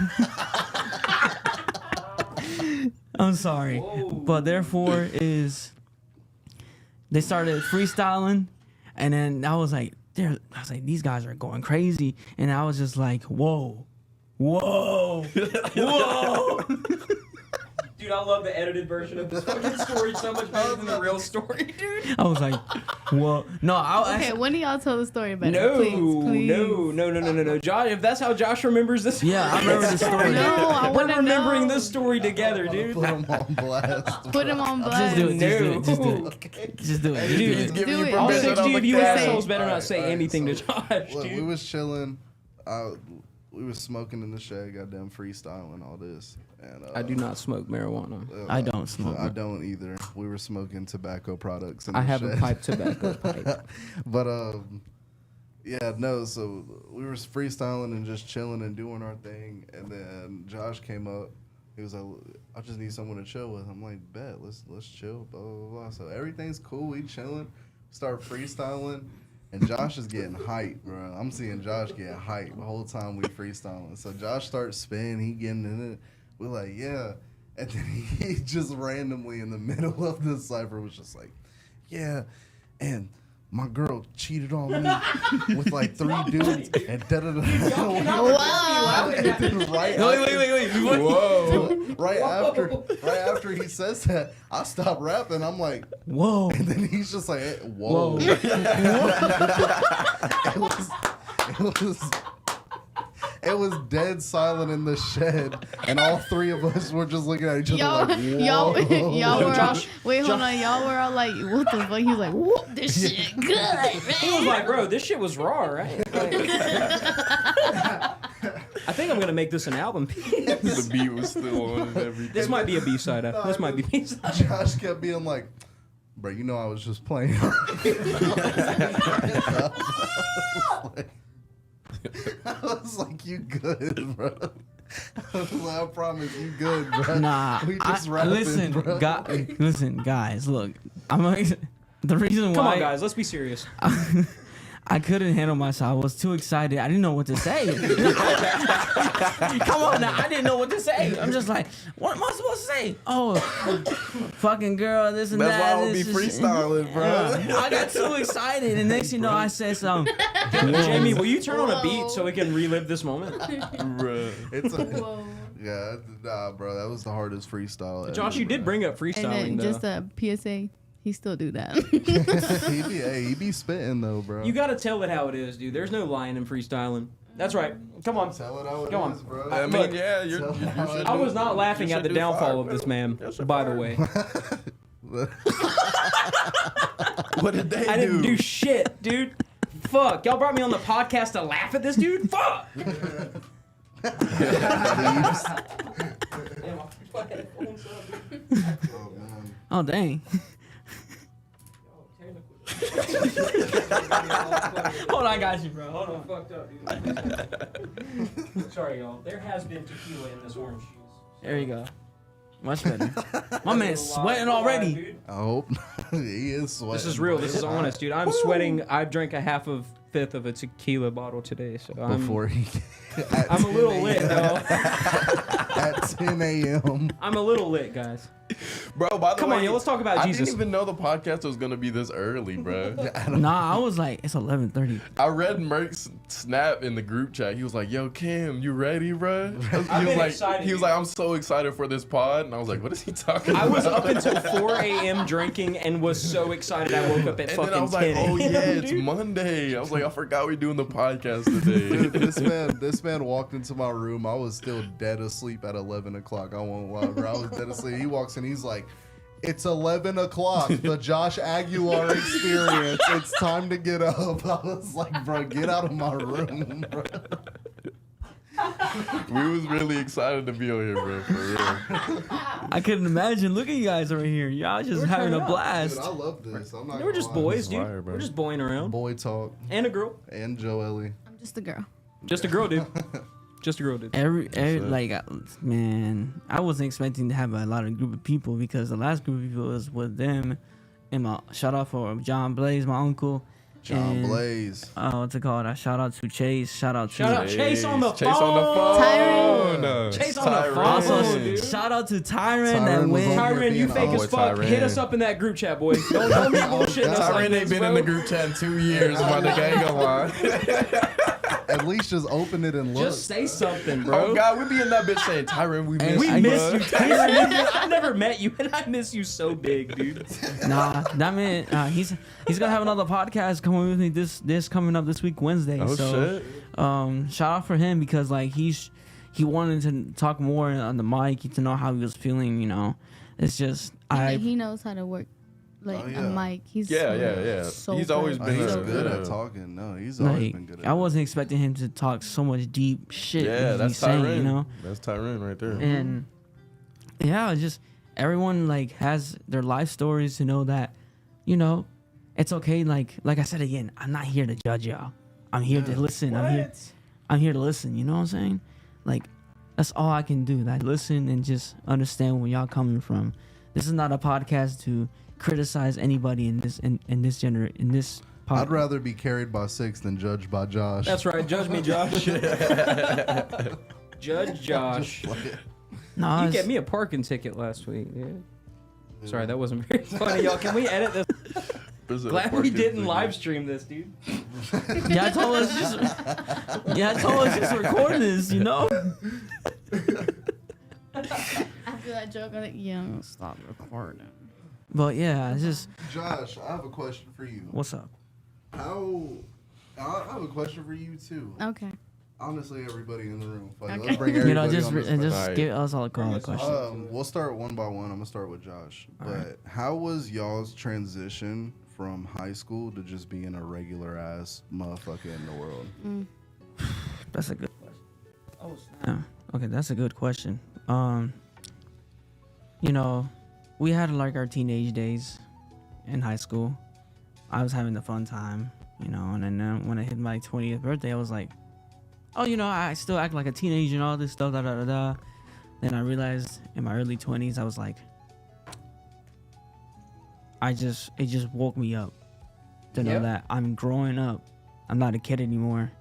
I'm sorry, but therefore they started freestyling, and then I was like, these guys are going crazy, and I was just like, whoa. Dude, I love the edited version of this fucking story so much better than the real story, dude. I was like, whoa. No, Okay, when do y'all tell the story better? No, Please. no. Josh, if that's how Josh remembers this, yeah, I remember the story. No, I we're want to remembering know. this story together, dude. Put him on blast. Put him on Just blast. do it. No. Just do it. Dude, Do it. all Do it. 60 of you cast. assholes better not Alright, say alright, anything to so, Josh, Look, we dude. was chilling. We was smoking in the shed, goddamn freestyling all this. And I do not smoke marijuana. I don't smoke. I don't either. We were smoking tobacco products in I the have shed. a pipe tobacco pipe. But yeah, no. So we were freestyling and just chilling and doing our thing, and then Josh came up. He was like, "I just need someone to chill with." I'm like, "Bet, let's chill." Blah blah blah. So everything's cool. We chilling. Start freestyling, and Josh is getting hype, bro. I'm seeing Josh get hype the whole time we freestyling. So Josh starts spinning. He getting in it. We're like, yeah. And then he just randomly in the middle of the cipher was just like, yeah, and my girl cheated on me with like 3 dudes and da-da-da. Right Wait. Whoa. Right after he says that, I stop rapping. I'm like, Whoa. and then he's just like, hey, whoa. It was dead silent in the shed, and all 3 of us were just looking at each other like, whoa. Y'all were all, wait, hold on. Y'all were all like, what the fuck? He was like, whoop, this shit good, man. He was like, bro, this shit was raw, right? Like, I think I'm gonna make this an album piece. The beat was still on and everything. This might be a B-side. This might be B-side. Josh kept being like, bro, I was just playing. I was like, you good, bro. I was like, I promise you good, bro. Nah, We just rapping, listen, bro. listen, guys. Look, the reason why. Come on, guys, let's be serious. I couldn't handle myself. I was too excited. I didn't know what to say. Come on now. I didn't know what to say. I'm just like, what am I supposed to say? Oh, fucking girl, this and That's that. why I would be this freestyling, bro. Yeah. I got too excited. And next thing you know, I said something. Jamie, will you turn on a beat so we can relive this moment? Bruh. It's a, Whoa. yeah, nah, bro. That was the hardest freestyle. Josh, ever, you did bro. bring up And freestyling, then just though. a PSA, he still do that. he be spitting though, bro. You gotta tell it how it is, dude. There's no lying in freestyling. That's right. Come on. tell it how it Go on. is, bro. I mean, yeah, you So- should I was not laughing you at the should do downfall fire, of this bro. man, Yes, sir, by the fire. way. What did they I do? didn't do shit, dude. Fuck. Y'all brought me on the podcast to laugh at this dude? Fuck. Oh dang. Hold on, I got you, bro. Hold on. Fucked up, dude. Sorry, y'all. There has been tequila in this orange juice. There you go. Much better. My man's sweating already. I hope he is sweating. This is real. This is honest, dude. I'm sweating. I drank a fifth of a tequila bottle today, so Before he. I'm a little lit, though. At 10 a.m. I'm a little lit, guys. Bro, by the Come way, on, yo, let's talk about I Jesus. didn't even know the podcast was gonna be this early, bro. Nah, I was like, it's 11:30. I read Murk's snap in the group chat. He was like, "Yo, Cam, you ready, bro?" He was like, "I'm so excited for this pod," and I was like, "What is he talking about?" I was up until 4 a.m. drinking and was so excited. I woke up at and fucking then I was 10 like, "Oh a.m., yeah, it's dude. Monday." I was like, "I forgot we're doing the podcast today." Dude, this man walked into my room. I was still dead asleep at 11 o'clock. I won't lie, bro. I was dead asleep. He walks in. He's like, "It's 11 o'clock. The Josh Aguilar experience. It's time to get up." I was like, "Bro, get out of my room, bro." We was really excited to be on here, bro. For real. I couldn't imagine. Look at you guys over here. Y'all just having a blast. Dude, I love this. I'm not They were just gonna lie. boys, dude. fire, bro. We're just boying around. Boy talk And a girl. and Joelle. I'm just a girl. Just a girl, dude. Just a girl, dude. Every like, man, I wasn't expecting to have a lot of group of people because the last group of people was with them. And my shout out for John Blaze, my uncle. John and, Blaze. What's it called? Shout out to Chase. Shout out Chase on the Chase on the phone. Tyron. Chase on the phone. Also, dude. shout out to Tyron Tyron that was went. on Tyron, you Oh, fake as boy, fuck. Tyron. Hit us up in that group chat, boy. Don't be bullshitting us like Tyron this, ain't been bro. in the group chat in 2 years, my nigga. Ain't gonna lie. At least just open it and look. Just say something, bro. Oh God, we be in that bitch saying, "Tyron, we miss We you, miss bud." you, Tyron. I never met you, and I miss you so big, dude. Nah, that man, he's gonna have another podcast coming with me this coming up this week Wednesday. Oh So, shit. shout out for him because like he wanted to talk more on the mic to know how he was feeling. You know, it's just He knows how to work like Oh, yeah. a mic. He's Yeah. So He's always good. been He's so good good. at talking. No, he's always like been good at I wasn't expecting him to talk so much deep shit. Yeah, that that's he's saying, Tyron. you know. That's Tyron right there. And yeah, it's just everyone like has their life stories to know that, you know, it's okay. Like I said again, I'm not here to judge y'all. I'm here to listen. I'm here to listen. You know what I'm saying? Like that's all I can do. Like listen and just understand where y'all coming from. This is not a podcast to criticize anybody in this podcast. I'd rather be carried by 6 than judged by Josh. That's right. Judge me, Josh. Judge Josh. Nah, You it's- get me a parking ticket last week, dude. Sorry, that wasn't very funny, y'all. Can we edit this? Glad we didn't live stream this, dude. y'all told us just record this, you know. After that joke, I'm like, yeah, I'm gonna stop recording. But yeah, it's just Josh, I have a question for you. what's up. I have a question for you too. Okay. Honestly, everybody in the room. Fuck it, Okay. Let's bring You everybody know, just on this and fucking- just give us all a question. We'll start one by one. I'm gonna start with Josh. But how was y'all's transition from high school to just being a regular ass motherfucker in the world? That's a good question. Oh, snap. Okay, that's a good question. You know, we had like our teenage days in high school. I was having a fun time, you know, and then when I hit my 20th birthday, I was like, oh, you know, I still act like a teenager and all this stuff, da da da da. Then I realized in my early 20s, I was like, it just woke me up to know that I'm growing up. I'm not a kid anymore.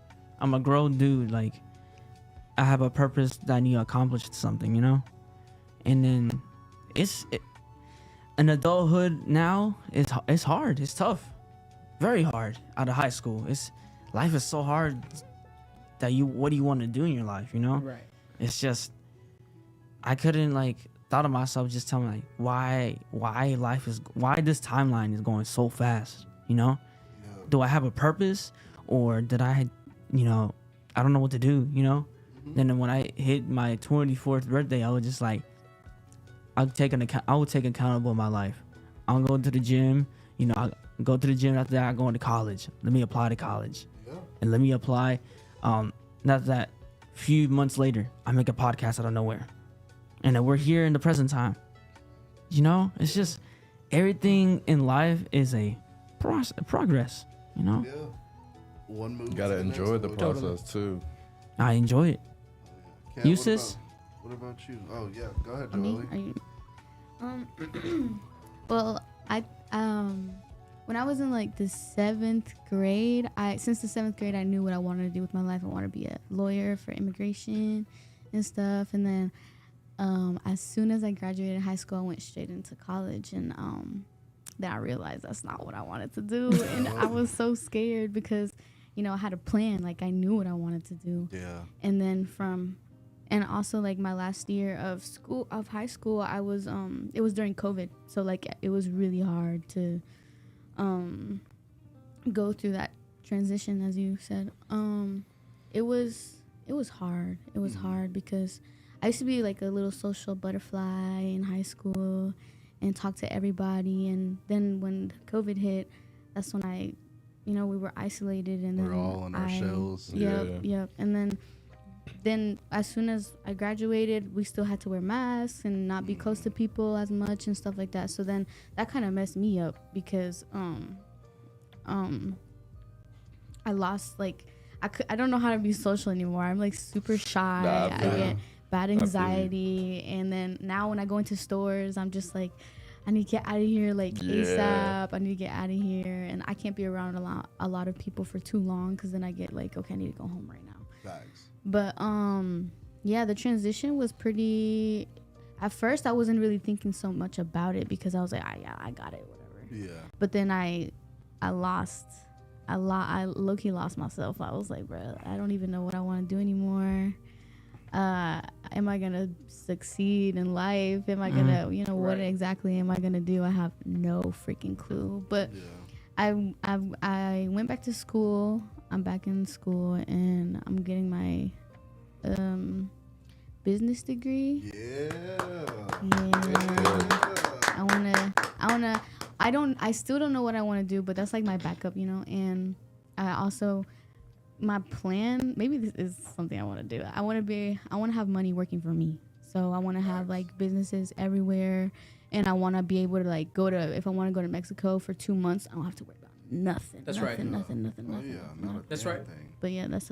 I'm a grown dude. Like, I have a purpose that I need to accomplish something, you know? And then an adulthood now, it's hard. It's tough. Very hard out of high school. Life is so hard that what do you want to do in your life, you know? Right. It's just, I couldn't thought of myself just telling me why this timeline is going so fast, you know? Yeah. Do I have a purpose or did I don't know what to do, you know? Then when I hit my 24th birthday, I was just like, I would take accountable of my life. I'll go to the gym, you know, I go to the gym. After that, I go into college. Let me apply to college. Yeah. And let me apply. After that, few months later, I make a podcast out of nowhere. And then we're here in the present time. You know, it's just, everything in life is a progress, you know? Yeah. One move. You gotta to the enjoy next the one. process too. I enjoy it. Cam, You, what sis? What about you? Oh yeah, go ahead, Me? Jolie. Well, when I was in like the 7th grade, since the 7th grade I knew what I wanted to do with my life. I wanted to be a lawyer for immigration and stuff. And then as soon as I graduated high school, I went straight into college, and then I realized that's not what I wanted to do. And I was so scared because, you know, I had a plan, like I knew what I wanted to do. Yeah. And then and also like my last year of high school, I was it was during COVID, so like it was really hard to go through that transition, as you said. It was hard. It was hard because I used to be like a little social butterfly in high school and talk to everybody, and then when COVID hit, that's when we were isolated, and We're then all in our shells. Yep. And then as soon as I graduated, we still had to wear masks and not be close to people as much and stuff like that. So then that kind of messed me up because I lost, like, I don't know how to be social anymore. I'm like super shy. I get bad anxiety, and then now when I go into stores, I'm just like, I need to get out of here like ASAP. I need to get out of here, and I can't be around a lot of people for too long because then I get like, okay, I need to go home right now. Facts. But yeah, the transition was pretty. At first, I wasn't really thinking so much about it because I was like, I got it, whatever. Yeah. But then I low-key lost myself. I was like, bro, I don't even know what I want to do anymore. Am I gonna succeed in life? Am I gonna, what exactly am I gonna do? I have no freaking clue. But I went back to school. I'm back in school, and I'm getting my business degree. I still don't know what I want to do, but that's like my backup, and I also, my plan, maybe this is something I want to do. I want to have money working for me. So I want to have like businesses everywhere, and I want to be able to like if I want to go to Mexico for 2 months, I don't have to worry about nothing. That's nothing, right. Nothing. Oh yeah, not a That's damn right. thing. But yeah, that's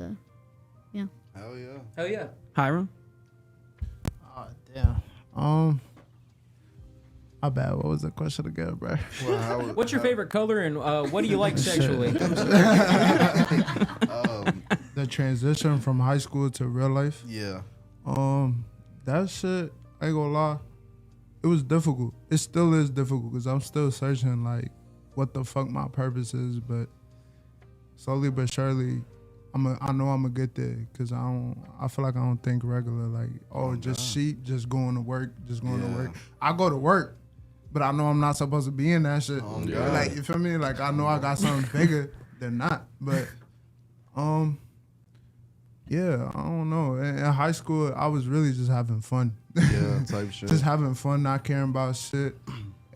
yeah. Hell yeah. Hell yeah. Hiram? Oh damn. My bad. What was the question again, bro? Well, What's your favorite color, and what do you like sexually? The transition from high school to real life. Yeah. That shit, I ain't gonna lie, it was difficult. It still is difficult because I'm still searching like what the fuck my purpose is, but slowly but surely, I know I'm gonna get there because I feel like I don't think regular, like, just going to work, to work. I go to work, but I know I'm not supposed to be in that shit. Like, you feel me? Like, I know I got something bigger than that, but yeah, I don't know. In high school, I was really just having fun. Yeah, type shit. Just having fun, not caring about shit.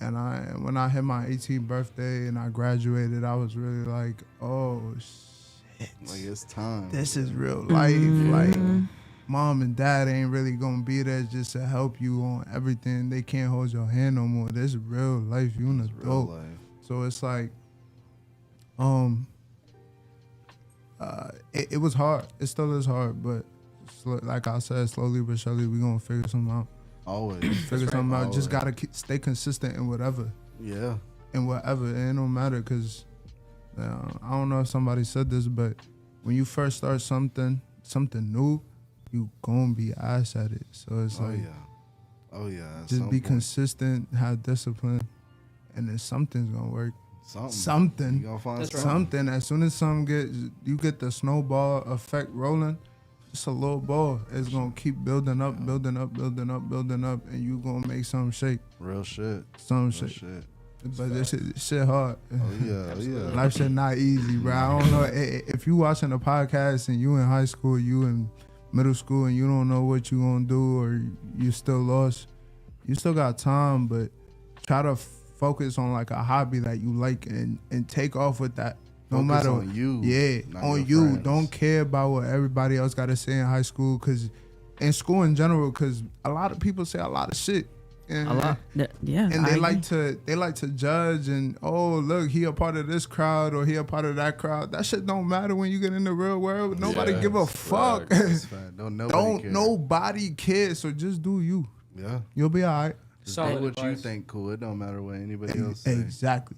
And when I hit my 18th birthday and I graduated, I was really like, oh shit, like it's time. This is real life. Like, mom and dad ain't really gonna be there just to help you on everything. They can't hold your hand no more. This is real life. You an adult. So it's like, it was hard. It still is hard, but like I said, slowly but surely we gonna figure something out. Always figure something out. Just gotta stay consistent in whatever. Yeah. In whatever, it don't matter because I don't know if somebody said this, but when you first start something new, you gonna be ass at it. So it's just be consistent, have discipline, and then something's gonna work. Something. You gonna find something. As soon as you get the snowball effect rolling, it's a little ball. It's gonna keep building up, and you gonna make something shake. Real shit. Some shit. But this shit hard. Oh yeah. Life shit not easy, bro. I don't know if you watching a podcast and you in high school, you in middle school, and you don't know what you gonna do, or you still lost. You still got time, but try to focus on like a hobby that you like and take off with that. No matter on you. Yeah, on you. Friends. Don't care about what everybody else got to say in high school, in school in general, because a lot of people say a lot of shit. And, A lot. Yeah. and they like to judge and look, he a part of this crowd or he a part of that crowd. That shit don't matter when you get in the real world. Nobody give a fuck. Nobody cares. So just do you. Yeah. You'll be all right. Just do what you think cool. It don't matter what anybody else says. Exactly.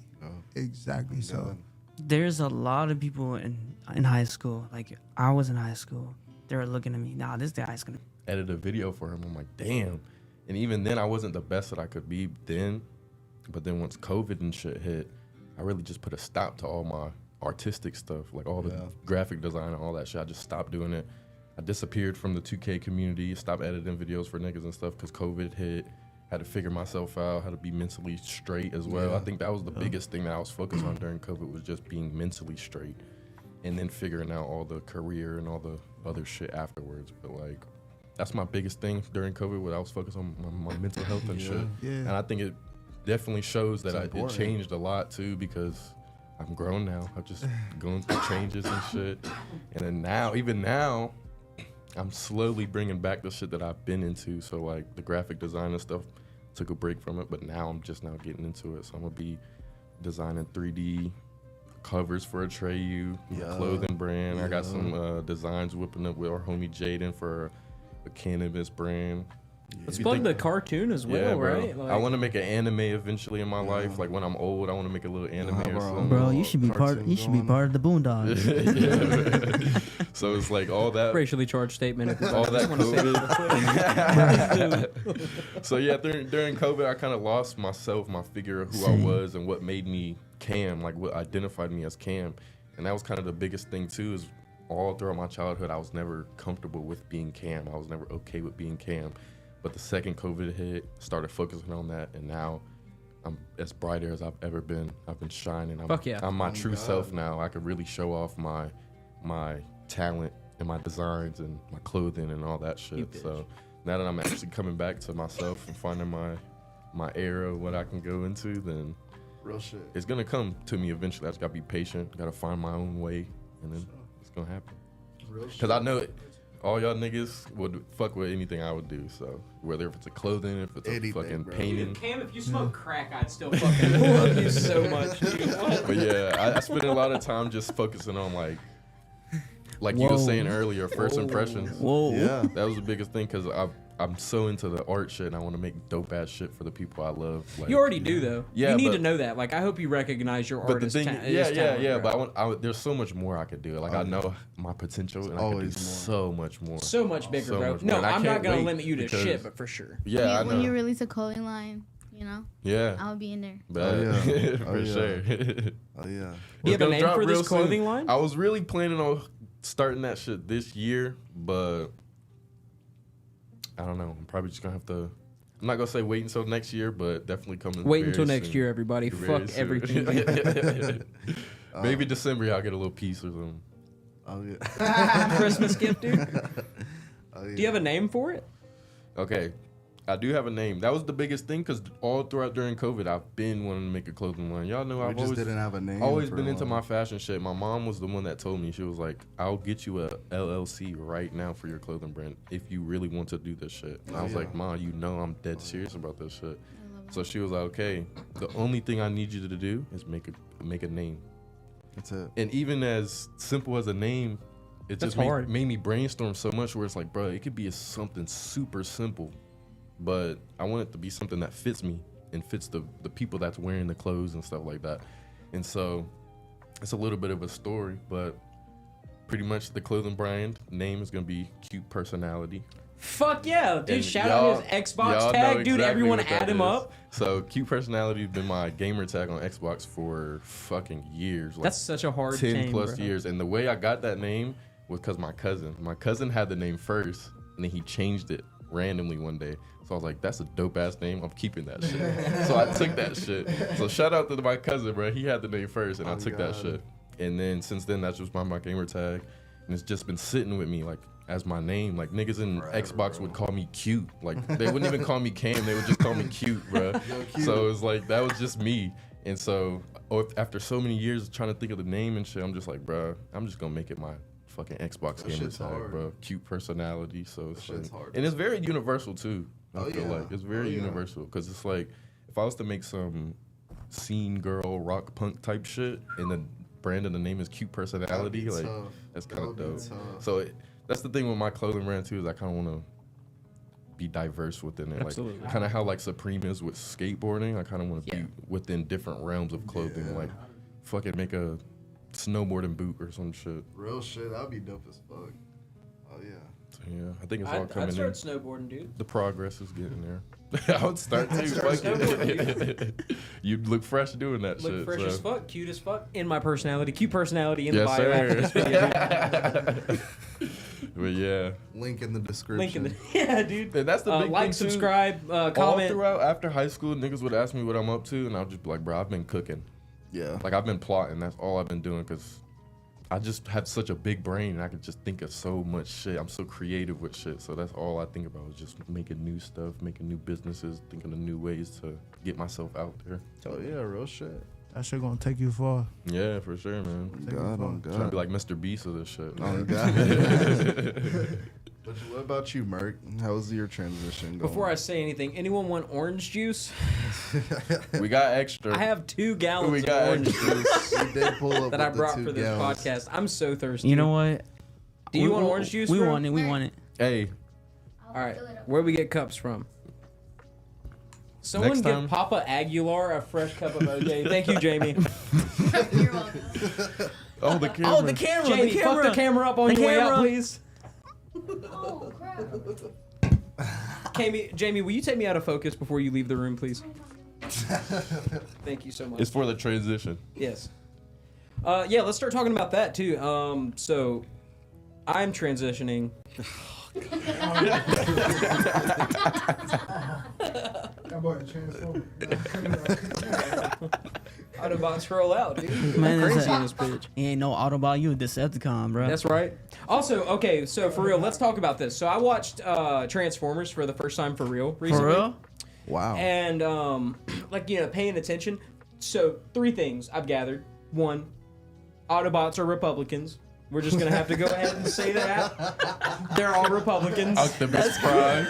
Exactly. So there's a lot of people in high school. Like I was in high school. They were looking at me. Nah, this guy's gonna edit a video for him. I'm like, damn. And even then, I wasn't the best that I could be then. But then once COVID and shit hit, I really just put a stop to all my artistic stuff, like all the graphic design and all that shit. I just stopped doing it. I disappeared from the 2K community, stopped editing videos for niggas and stuff because COVID hit. Had to figure myself out, had to be mentally straight as well. I think that was the biggest thing that I was focused on during COVID was just being mentally straight. And then figuring out all the career and all the other shit afterwards. But like, that's my biggest thing during COVID, where I was focused on my mental health and shit. Yeah. And I think it definitely shows that it changed a lot too, because I'm grown now. I've just gone through changes and shit. And then now, even now, I'm slowly bringing back the shit that I've been into. So like the graphic design and stuff, took a break from it, but now I'm just now getting into it. So I'm gonna be designing 3D covers for Atreyu, clothing brand. I got some designs whipping up with our homie Jaden for a cannabis brand. Let's plug the cartoon as well, right? Like, I want to make an anime eventually in my life. Like when I'm old, I want to make a little anime or something. Bro, you should be part. You should be part of the Boondocks. So it's like all that racially charged statement. All that COVID. So yeah, during COVID, I kind of lost myself, my figure of who I was and what made me Cam, like what identified me as Cam, and that was kind of the biggest thing too. Is all throughout my childhood, I was never comfortable with being Cam. I was never okay with being Cam. But the second COVID hit, started focusing on that, and now I'm as brighter as I've ever been. I've been shining. I'm my true self now. I could really show off my talent and my designs and my clothing and all that shit. So now that I'm actually coming back to myself and finding my era, what I can go into, then real shit. It's gonna come to me eventually. I just gotta be patient. Gotta find my own way, and then it's gonna happen. Because I know it. All y'all niggas would fuck with anything I would do. So whether if it's a clothing, if it's a fucking painting. Cam, if you smoke crack, I'd still fucking love you so much, dude. But yeah, I spend a lot of time just focusing on like you were saying earlier, first impressions. Whoa. Yeah, that was the biggest thing because I'm so into the art shit and I want to make dope ass shit for the people I love. Like, you already do though. Yeah, you need to know that. Like, I hope you recognize your artist. Yeah. But there's so much more I could do. Like I know my potential and I could do so much more. So much bigger, bro. No, I'm not gonna limit you to shit, but for sure. Yeah, I know. When you release a clothing line, you know. Yeah. I'll be in there. For sure. Oh yeah. Do you have a name for this clothing line? I was really planning on starting that shit this year, but I don't know. I'm probably just gonna have to. I'm not gonna say wait until next year, but definitely coming. Wait until next year, everybody. Fuck everything. Maybe December, I'll get a little piece or something. Oh yeah. Christmas gift, dude. Oh, yeah. Do you have a name for it? Okay, I do have a name. That was the biggest thing because all throughout during COVID, I've been wanting to make a clothing line. Y'all know I've always didn't have a name. Always been into my fashion shit. My mom was the one that told me. She was like, "I'll get you a LLC right now for your clothing brand if you really want to do this shit." And I was like, "Mom, you know I'm dead serious about this shit." So she was like, "Okay, the only thing I need you to do is make a name." That's it. And even as simple as a name, it just made me brainstorm so much. Where it's like, bro, it could be something super simple. But I want it to be something that fits me and fits the people that's wearing the clothes and stuff like that. And so it's a little bit of a story, but pretty much the clothing brand name is going to be Cute Personality. Fuck yeah, dude. Shout out his Xbox tag. Dude, exactly everyone add him up. So Cute Personality has been my gamer tag on Xbox for fucking years. Like that's such a hard 10 plus years. And the way I got that name was because my cousin had the name first, and then he changed it randomly one day. So I was like, that's a dope ass name. I'm keeping that shit. So I took that shit. So shout out to my cousin, bro. He had the name first, and I took that shit. And then since then, that's just my gamer tag, and it's just been sitting with me like as my name. Like niggas in Xbox would call me Cute. Like they wouldn't even call me Cam. They would just call me Cute, bro. So it was like that was just me. And so after so many years of trying to think of the name and shit, I'm just like, bro, I'm just gonna make it my fucking Xbox gamer tag, bro. Cute Personality. So shit. And it's very universal too. I feel like it's very universal because it's like if I was to make some scene girl rock punk type shit and the brand of the name is Cute Personality, like that's kind of dope. So that's the thing with my clothing brand too, is I kind of want to be diverse within it. Absolutely. Like kind of how like Supreme is with skateboarding. I kind of want to be within different realms of clothing. Like fucking make a snowboarding boot or some shit. Real shit. That'd be dope as fuck. Oh yeah. So, yeah, I think it's all coming I'd in. start snowboarding, dude. The progress is getting there. I would start too. You'd look fresh doing that shit. Look fresh so. as fuck, cute as fuck. In my personality, cute personality in the Yes, bio after this sir. video. But yeah. Link in the description. Link in the yeah, dude. And that's the big like, thing too. subscribe, All comment. throughout after high school, niggas would ask me what I'm up to, and I'll just be like, bro, I've been cooking. Yeah. Like I've been plotting. That's all I've been doing because I just have such a big brain and I could just think of so much shit. I'm so creative with shit. So that's all I think about is just making new stuff, making new businesses, thinking of new ways to get myself out there. Oh yeah, real shit. That shit gonna take you far. Yeah, for sure, man. God, oh Trying to God. be like Mr. Beast of this shit. Oh God. But what about you, Murk? How was your transition going? Before I say anything, anyone want orange juice? We got extra. I have 2 gallons We of got orange juice You did pull up that I with the brought 2 for this gallons. podcast. I'm so thirsty. You know what? Do you want orange juice? We bro? want it. We want it. Hey, All right. Where we get cups from? Someone Next give time. Papa Aguilar a fresh cup of OJ. Thank you, Jamie. You're welcome. oh the camera. Oh, the camera. Jamie, the camera. fuck the camera up on The your way out, camera. please. Oh crap. Jamie, will you take me out of focus before you leave the room, please? Thank you so much. It's for the transition. Yes. Yeah, let's start talking about that too. So I'm transitioning. Autobots roll out, dude. Man, Crazy it's a- in this bitch. He ain't no Autobot, you a Decepticon, bro. That's right. Also, okay, so for real, let's talk about this. So I watched Transformers for the first time for real recently. For real? Wow. And like, you know, paying attention. So 3 things I've gathered. 1, Autobots are Republicans. We're just gonna have to go ahead and say that. They're all Republicans. Optimus Prime.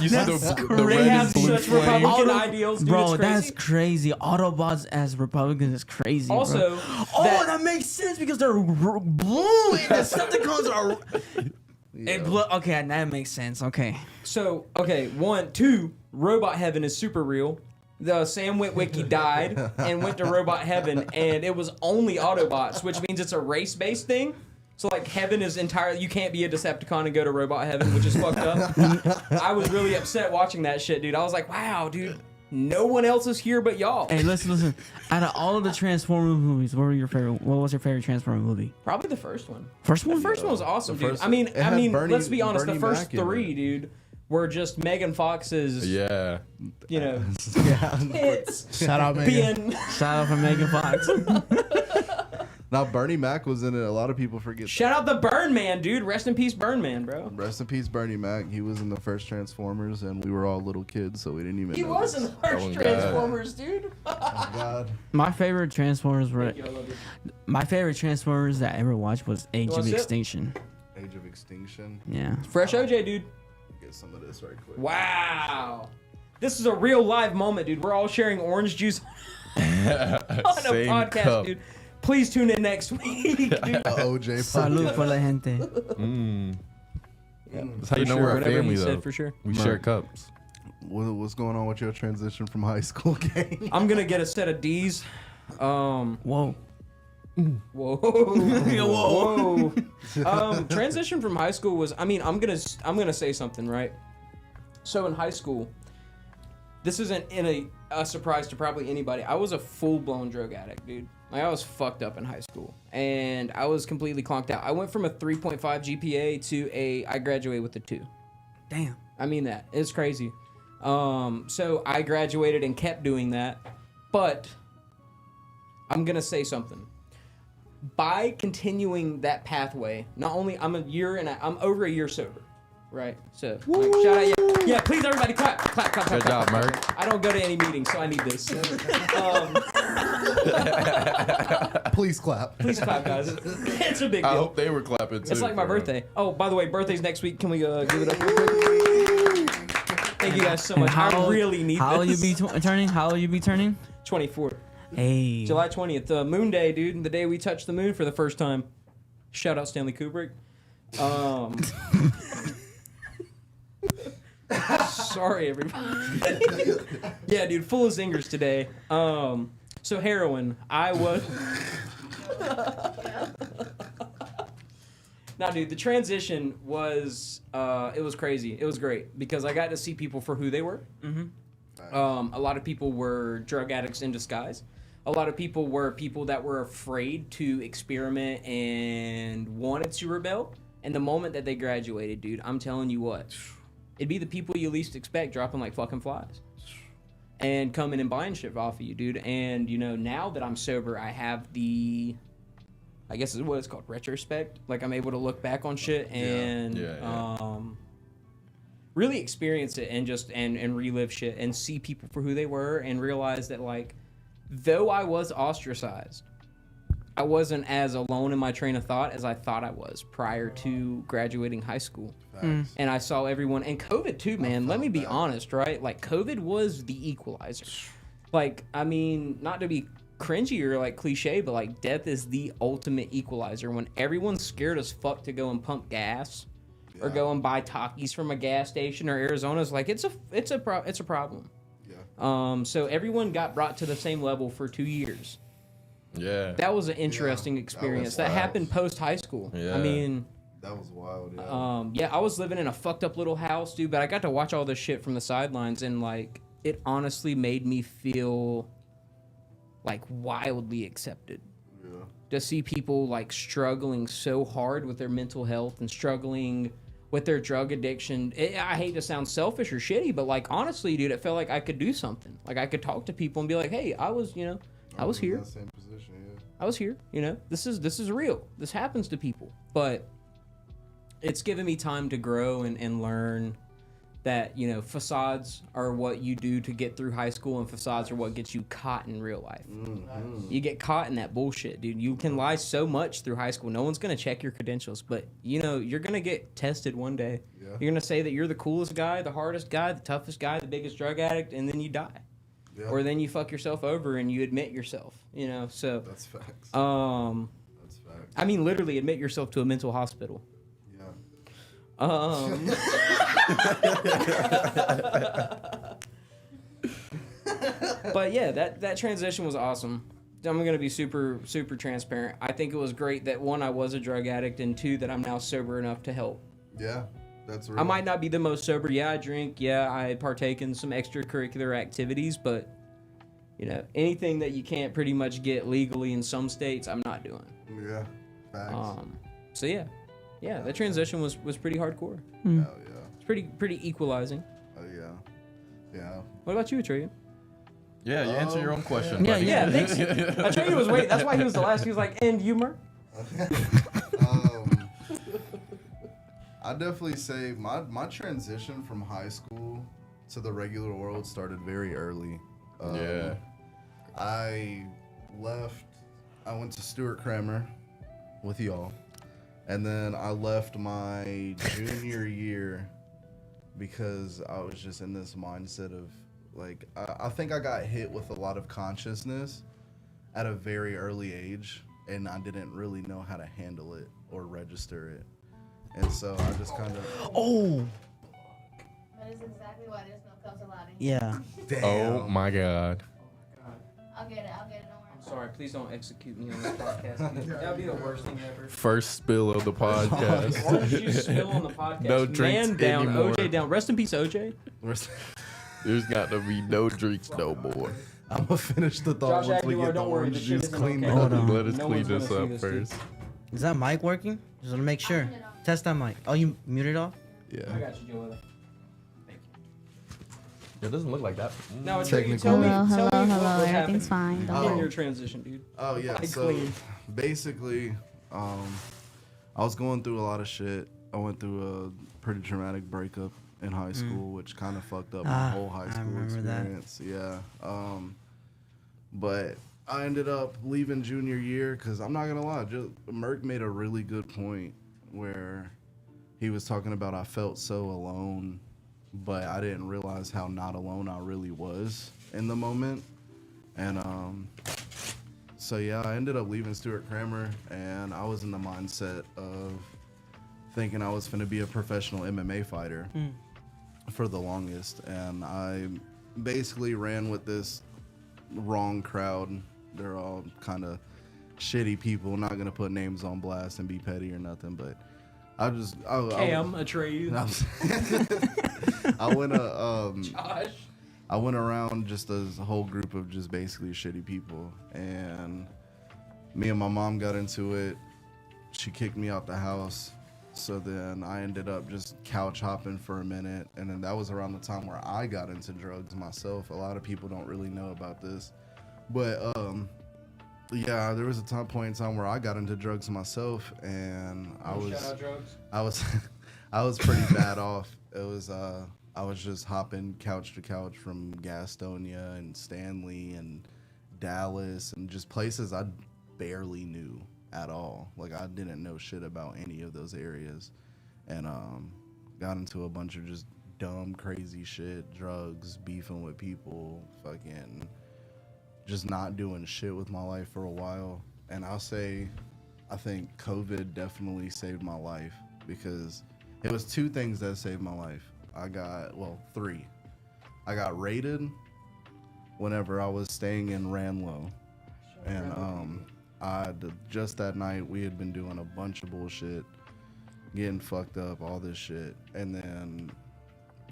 You see the crazy. red They have and blue such flame. Republican ideals, dude. Bro, it's crazy. that's crazy. Autobots as Republicans is crazy. Also, bro. that makes sense because they're blue and Decepticons are. Okay, that makes sense. Okay. So, okay, 1, 2, Robot Heaven is super real. The Sam Witwicky died and went to Robot Heaven, and it was only Autobots, which means it's a race-based thing. So, like, heaven is entirely... You can't be a Decepticon and go to Robot Heaven, which is fucked up. I was really upset watching that shit, dude. I was like, wow, dude, no one else is here but y'all. Hey, listen. Out of all of the Transformers movies, what was your favorite Transformer movie? Probably the first one. First one? The first one was awesome, The dude. first- I mean, it had Bernie- let's be honest. Bernie The first Mac in 3, it. dude, were just Megan Fox's, Yeah. you know, Yeah. hits Shout out, Megan. being... Shout out from Megan Fox. Now Bernie Mac was in it. A lot of people forget. Shout out the Burn Man, dude. Rest in peace, Burn Man, bro. Rest in peace, Bernie Mac. He was in the first Transformers, and we were all little kids, so we didn't even. He know was in this. the first Oh, God. Transformers, dude. Oh, God. My favorite Transformers were. Thank you, I love you. My favorite Transformers that I ever watched was Age wanna of sip? Extinction. Age of Extinction. Yeah. Fresh OJ, dude. Get some of this right quick. Wow. This is a real live moment, dude. We're all sharing orange juice on a Same podcast, cup. dude. Please tune in next week, dude. The OJ. Salud por la gente. That's how you For know sure, we're a whatever family, he though. said, for sure. We share cups. What's going on with your transition from high school game? I'm gonna get a set of D's. Whoa. Whoa. Whoa. Transition from high school was, I mean, I'm gonna say something, right? So in high school, this isn't a surprise to probably anybody. I was a full-blown drug addict, dude. Like, I was fucked up in high school, and I was completely conked out. I went from a 3.5 GPA to I graduated with a 2. Damn. I mean that. It's crazy. So I graduated and kept doing that, but I'm gonna say something. By continuing that pathway, not only I'm over a year sober, right? So like, shout out, yeah, please everybody clap. Good job, Murk. I don't go to any meetings, so I need this. Please clap. Please clap, guys. It's a big I deal. hope they were clapping too. It's like my for real. birthday. Oh, by the way, birthday's next week. Can we give it up real quick? Thank you guys so much. I really need how this. How will you be turning? How will you be turning? 24. Hey. July 20th, Moon Day, dude. The day we touched the moon for the first time. Shout out Stanley Kubrick. Sorry, everybody. Yeah, dude, full of zingers today. So heroin, I was. Nah, dude, the transition was it was crazy. It was great because I got to see people for who they were. Mm-hmm. A lot of people were drug addicts in disguise. A lot of people were people that were afraid to experiment and wanted to rebel. And the moment that they graduated, dude, I'm telling you what, it'd be the people you least expect dropping like fucking flies and coming and buying shit off of you, dude. And, you know, now that I'm sober, I have the, I guess is what it's called, retrospect. Like, I'm able to look back on shit and really experience it and just and relive shit and see people for who they were and realize that, like, though I was ostracized, I wasn't as alone in my train of thought as I thought I was prior to graduating high school. And I saw everyone, and COVID too, man. Let me be honest, right? Like, COVID was the equalizer. Like, I mean, not to be cringy or like cliche, but like, death is the ultimate equalizer. When everyone's scared as fuck to go and pump gas or go and buy Takis from a gas station, or Arizona's like, it's a problem. So everyone got brought to the same level for 2 years. Yeah. That was an interesting experience. That happened post high school. Yeah. I mean, that was wild. Yeah, I was living in a fucked up little house, dude, but I got to watch all this shit from the sidelines, and like, it honestly made me feel like wildly accepted. Yeah. To see people like struggling so hard with their mental health and struggling with their drug addiction. I hate to sound selfish or shitty, but like, honestly, dude, it felt like I could do something. Like, I could talk to people and be like, hey, I was here. In that same position, yeah. I was here, you know. This is real. This happens to people. But it's given me time to grow and learn that, you know, facades are what you do to get through high school, and facades are what gets you caught in real life. Mm-hmm. You get caught in that bullshit, dude. You can lie so much through high school. No one's going to check your credentials, but, you know, you're going to get tested one day. Yeah. You're going to say that you're the coolest guy, the hardest guy, the toughest guy, the biggest drug addict, and then you die. Yeah. Or then you fuck yourself over and you admit yourself, you know, so. That's facts. That's facts. I mean, literally admit yourself to a mental hospital. Yeah. But yeah, that transition was awesome. I'm going to be super, super transparent. I think it was great that, one, I was a drug addict, and two, that I'm now sober enough to help. Yeah. That's real. I might not be the most sober. Yeah, I drink. Yeah, I partake in some extracurricular activities, but, you know, anything that you can't pretty much get legally in some states, I'm not doing. Yeah, facts. So yeah, that transition was pretty hardcore. Oh yeah. It's pretty equalizing. Oh yeah. What about you, Atreyu? Yeah, you answer your own question. Yeah. Thanks. Atreyu was waiting. That's why he was the last. He was like, and humor. I'd definitely say my transition from high school to the regular world started very early. I went to Stuart Kramer with y'all, and then I left my junior year because I was just in this mindset of, like, I think I got hit with a lot of consciousness at a very early age, and I didn't really know how to handle it or register it. And so I just kind of... Oh! That is exactly why there's no cups allowed in here. Yeah. Damn. Oh my god. I'll get it, don't worry. I'm sorry, please don't execute me on this podcast. That would be the worst thing ever. First spill of the podcast. Why did you spill on the podcast? No drinks Man down, anymore. OJ down. Rest in peace, OJ. There's got to be no drinks no more. I'm going to finish the thought Josh once we Aguilar, get the don't worry, orange the shit juice isn't cleaned okay. up. Hold on. Let us No clean one's gonna this see up this, first. Is that mic working? Just want to make sure. Test that mic. Oh, you muted off? Yeah. I got you, Joella. It doesn't look like that. Now, Technical. tell me Hello. what Everything's happened fine. Don't in worry. your transition, dude. Oh, yeah. I So clean. basically, I was going through a lot of shit. I went through a pretty traumatic breakup in high school, which kind of fucked up my whole high I school remember that. experience. Yeah. But I ended up leaving junior year because I'm not going to lie. Murk made a really good point where he was talking about I felt so alone but I didn't realize how not alone I really was in the moment. And so yeah, I ended up leaving Stuart Kramer, and I was in the mindset of thinking I was going to be a professional MMA fighter for the longest. And I basically ran with this wrong crowd. They're all kind of shitty people. Not going to put names on blast and be petty or nothing, but Cam, Atreyu. Josh. I went around just as a whole group of just basically shitty people, and me and my mom got into it. She kicked me out the house, so then I ended up just couch hopping for a minute, and then that was around the time where I got into drugs myself. A lot of people don't really know about this, but yeah, there was a point in time where I got into drugs myself, and I was pretty bad off. It was I was just hopping couch to couch from Gastonia and Stanley and Dallas and just places I barely knew at all. Like, I didn't know shit about any of those areas, and got into a bunch of just dumb, crazy shit, drugs, beefing with people, fucking just not doing shit with my life for a while. And I'll say, I think COVID definitely saved my life, because it was two things that saved my life. Three. I got raided whenever I was staying in Ranlow. And just that night, we had been doing a bunch of bullshit, getting fucked up, all this shit. And then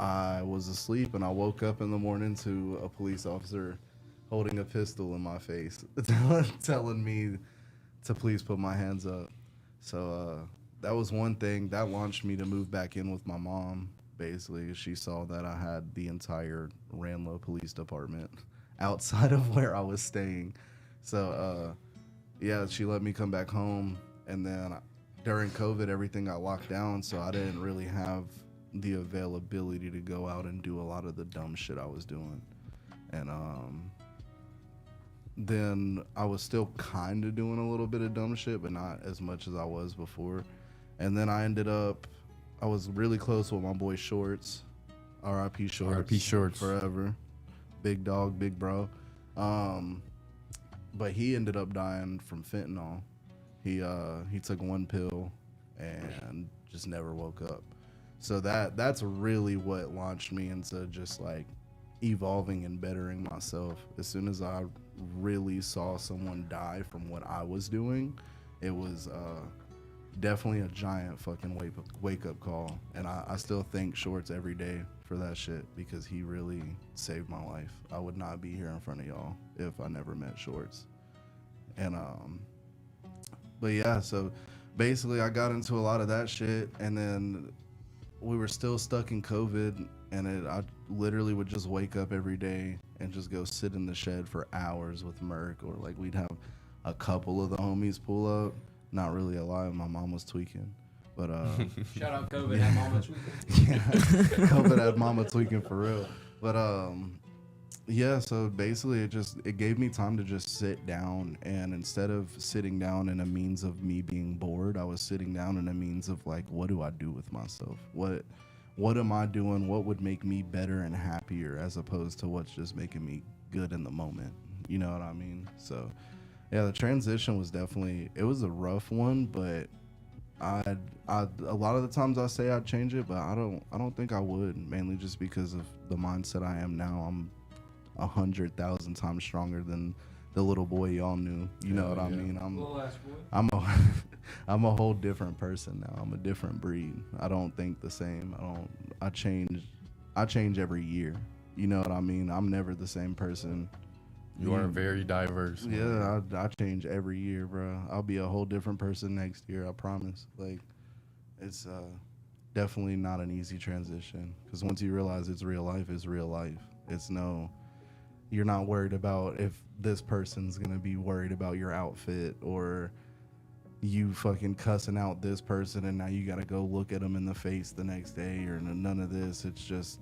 I was asleep, and I woke up in the morning to a police officer holding a pistol in my face, telling me to please put my hands up. So that was one thing that launched me to move back in with my mom. Basically, she saw that I had the entire Ranlow Police Department outside of where I was staying. So yeah, she let me come back home. And then during COVID, everything got locked down, so I didn't really have the availability to go out and do a lot of the dumb shit I was doing. And then I was still kind of doing a little bit of dumb shit, but not as much as I was before. And then I was really close with my boy Shorts. R.I.P. Shorts. R.I.P. Shorts. Forever. Big dog, big bro. But he ended up dying from fentanyl. He took one pill and just never woke up. So that's really what launched me into just like evolving and bettering myself. As soon as I really saw someone die from what I was doing, it was definitely a giant fucking wake up call. And I still thank Shorts every day for that shit, because he really saved my life. I would not be here in front of y'all if I never met Shorts. And but yeah, so basically I got into a lot of that shit, and then we were still stuck in COVID, and I literally would just wake up every day and just go sit in the shed for hours with Murk, or like we'd have a couple of the homies pull up. Not really alive. My mom was tweaking, but shout out COVID at Mama tweaking. Yeah, COVID had Mama tweaking for real. But yeah. So basically, it gave me time to just sit down, and instead of sitting down in a means of me being bored, I was sitting down in a means of like, what do I do with myself? What am I doing? What would make me better and happier, as opposed to what's just making me good in the moment? You know what I mean? So. Yeah, the transition was it was a rough one, but a lot of the times I say I'd change it, but I don't think I would, mainly just because of the mindset I am now. I'm 100,000 times stronger than the little boy y'all knew. You know what I mean? I'm a whole different person now. I'm a different breed. I don't think the same. I change every year. You know what I mean? I'm never the same person. You are very diverse. Yeah, I change every year, bro. I'll be a whole different person next year, I promise. Like, it's definitely not an easy transition, because once you realize it's real life, it's real life. You're not worried about if this person's gonna be worried about your outfit, or you fucking cussing out this person and now you gotta go look at them in the face the next day, or none of this. It's just,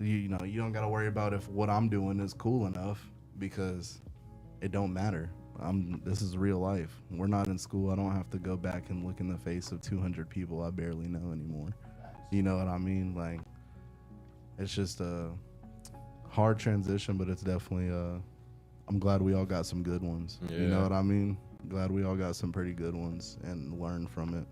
you know, you don't gotta worry about if what I'm doing is cool enough, because it don't matter. This is real life. We're not in school. I don't have to go back and look in the face of 200 people I barely know anymore. You know what I mean? Like, it's just a hard transition, but it's definitely I'm glad we all got some good ones. Yeah. You know what I mean? Glad we all got some pretty good ones and learned from it.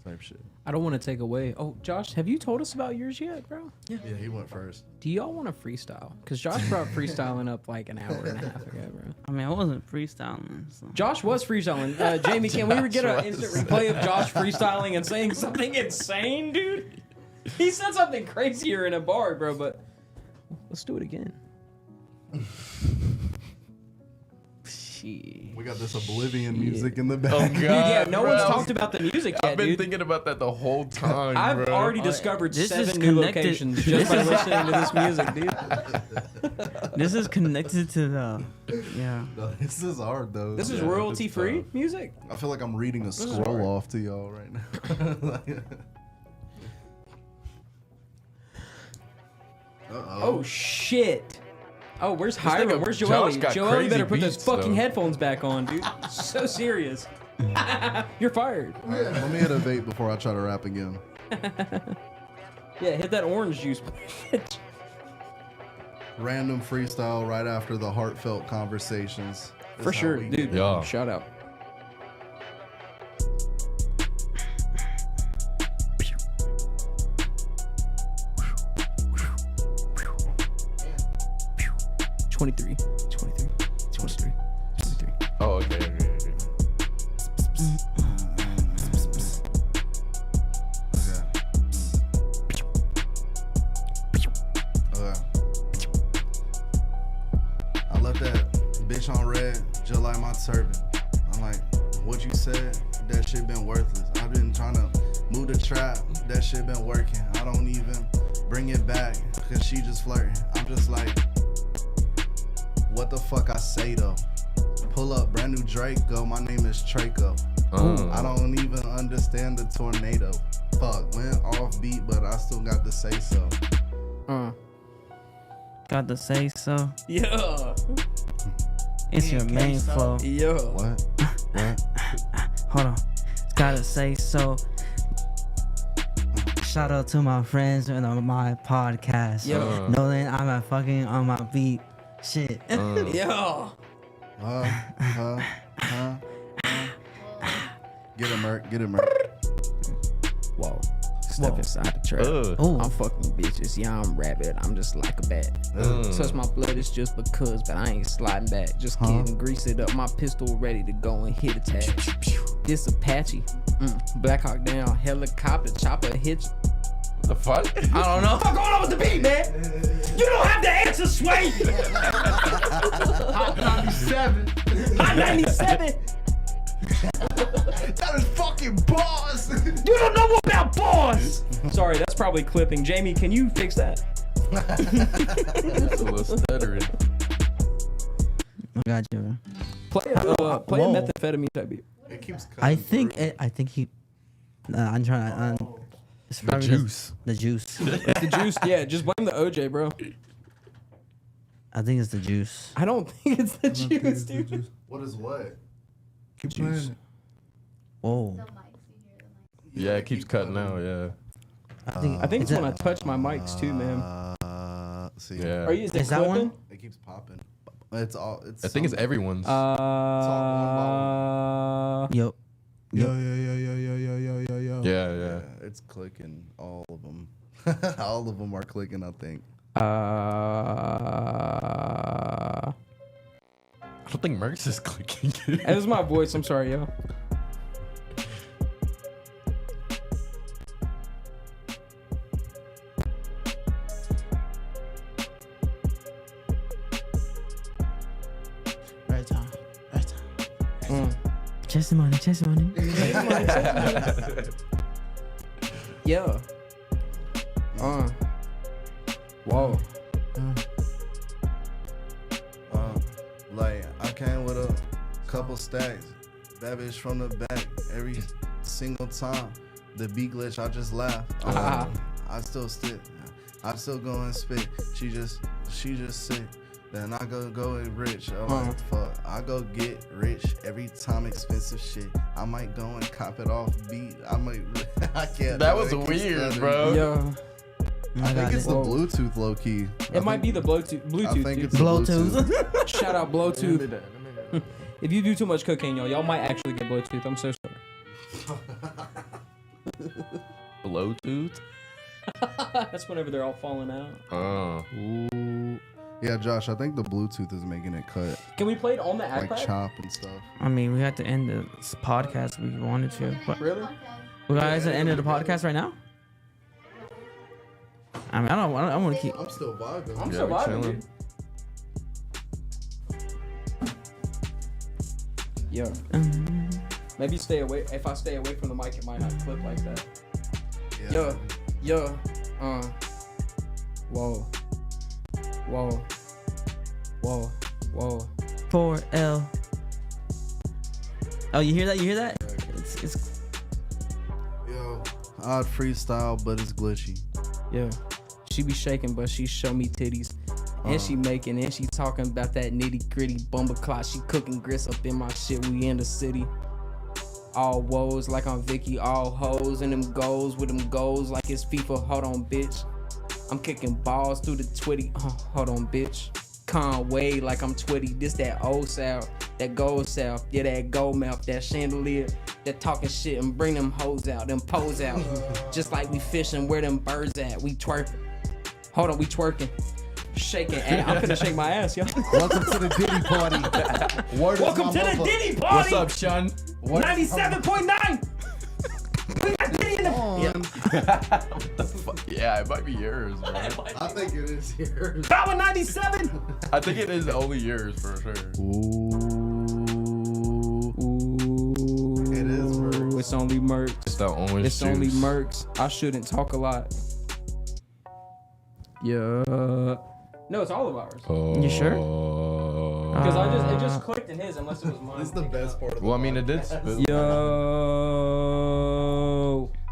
Type shit. I don't want to take away. Oh, Josh, have you told us about yours yet, bro? Yeah, he went first. Do y'all want to freestyle? Because Josh brought freestyling up like an hour and a half ago, bro. I mean, I wasn't freestyling. So. Josh was freestyling. Jamie, can we get an instant replay of Josh freestyling and saying something insane, dude? He said something crazier in a bar, bro, but let's do it again. We got this Oblivion music in the back. Oh, God, Dude, yeah, no bro. one's talked about the music yet, I've been dude. thinking about that the whole time, I've bro. already discovered This is 7 new connected. locations just by listening to this music, dude. This is connected to the. Yeah. No, this is hard though. This is Yeah, royalty-free it's tough. music? I feel like I'm reading a is scroll hard. off to y'all right now. Oh, shit. Oh, where's Hiram? nigga Where's Josh Joelle? got Joelle, you better crazy put those beats, fucking though. headphones back on, dude. So serious. You're fired. Let me hit a vape before I try to rap again. Yeah, hit that orange juice. Random freestyle right after the heartfelt conversations. This For is how sure, we dude. do. Yeah. Shout out. Twenty-three. Oh, okay. I left that bitch on red, just like my turban. I'm like, what you said? That shit been worthless. I've been trying to move the trap. That shit been working. I don't even bring it back, cause she just flirting. I'm just like, what the fuck I say though? Pull up, brand new Draco. My name is Trako. I don't even understand the tornado. Fuck, went off beat, but I still got to say so. Got to say so. Yeah. It's your main flow. Yeah. What? What? Hold on. Gotta say so. Shout out to my friends on my podcast. Yeah. Know that I'm fucking on my beat. Shit. Yeah. Get him, Murk. Get him, Murk. Whoa. Step inside the trap. Oh. I'm fucking bitches. Yeah, I'm rabid. I'm just like a bat. Touch my blood, it's just because, but I ain't sliding back. Just kidding. Grease it up. My pistol ready to go and hit attack. This Apache. Black Hawk down. Helicopter. Chopper hitch. The fuck? I don't know. What's going on with the beat, man? You don't have to answer, Sway. Hot 97. Hot 97. That is fucking boss. You don't know about bars. Sorry, that's probably clipping. Jamie, can you fix that? It's a little stuttering. I got you. Man. Play a Whoa. methamphetamine type beat. It keeps cutting I think through. I think he. I'm trying to. It's The probably juice. The juice. The juice, yeah, just blame the OJ, bro. I think it's the juice. I don't think it's the juice, dude. What is what? Keep playing it. Whoa. Yeah, it keeps cutting out, yeah. I think it's when I touch my mics too, man. See. Yeah. Are you? Is it Is that one? clipping? It keeps popping. It's all. It's. I think it's some- everyone's. Yup. Yo. yeah. Yeah, it's clicking. All of them. All of them are clicking. I think. I don't think Merck's is clicking. That was my voice. I'm sorry, yo. Right time. Chase the money. Yeah. Whoa. Like I came with a couple stacks. That bitch from the back every single time. The beat glitch, I just laugh. I still sit. I still go and spit. She just sit. Then I go get rich. I'm like, fuck. I go get rich every time. Expensive shit. I might go and cop it off beat. I might. I can't. That do was it. Keep weird, stuttering. bro. Yo. I think it's the Bluetooth low key. It might be the Bluetooth. I think it's Bluetooth. Shout out Bluetooth. If you do too much cocaine, y'all might actually get Bluetooth. I'm so sorry. Bluetooth? That's whenever they're all falling out. Ooh. Yeah, Josh, I think the Bluetooth is making it cut. Can we play it on the iPad? Like chop and stuff. I mean, we had to end the podcast if we wanted to. But Really? we guys at the end of the podcast right now? I mean, I want to keep. I'm still vibing. I'm Yeah, so we're vibing, chilling. dude. Yeah. Maybe stay away. If I stay away from the mic, it might not clip like that. Yeah. Whoa. 4L. Oh, you hear that? You hear that? It's Yo, odd freestyle, but it's glitchy. Yeah. She be shaking, but she show me titties. And she making, and she talking about that nitty gritty bumble clock. She cooking grits up in my shit. We in the city. All woes like I'm Vicky. All hoes and them goals with them goals like it's FIFA. Hold on, bitch. I'm kicking balls through the twitty. Hold on, bitch. Conway like I'm Twitty. This that old south, that gold south, yeah, that gold mouth, that chandelier, that talking shit and bring them hoes out, them pose out. Just like we fishing, where them birds at? We twerking. Hold on, we twerking. Shaking. I'm finna shake my ass, yo. Welcome to the Diddy party. Welcome to the Diddy party. What's up, Sean? 97.9. We got Diddy in the. What the fuck? Yeah, it might be yours, bro. I think it is yours. Power 97. I think it is only yours for sure. Ooh. It is Mercs. It's only Mercs. It's the orange It's juice. only Mercs. I shouldn't talk a lot. Yeah. No, it's all of ours. You sure? Because it just clicked in his unless it was mine. This is the best part of the Well, I mean, it did. Yo.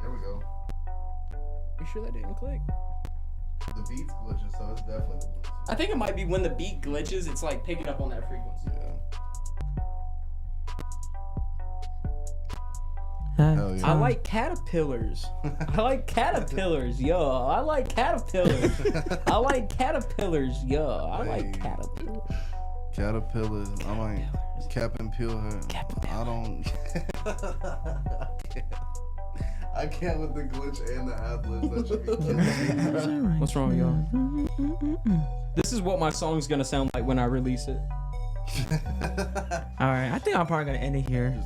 There we go. You sure that didn't click? The beat's glitching, so it's definitely the Bluetooth. I think it might be when the beat glitches, it's like picking up on that frequency. Hell yeah. I like caterpillars. I like caterpillars, yo. I like caterpillars. I like caterpillars, yo. I like caterpillars. Caterpillars. I like Cap and Peel her. I don't. I can't with the glitch and the ad-libs. That should be killing me. What's wrong, y'all? This is what my song's gonna sound like when I release it. all right. I think I'm probably gonna end it here.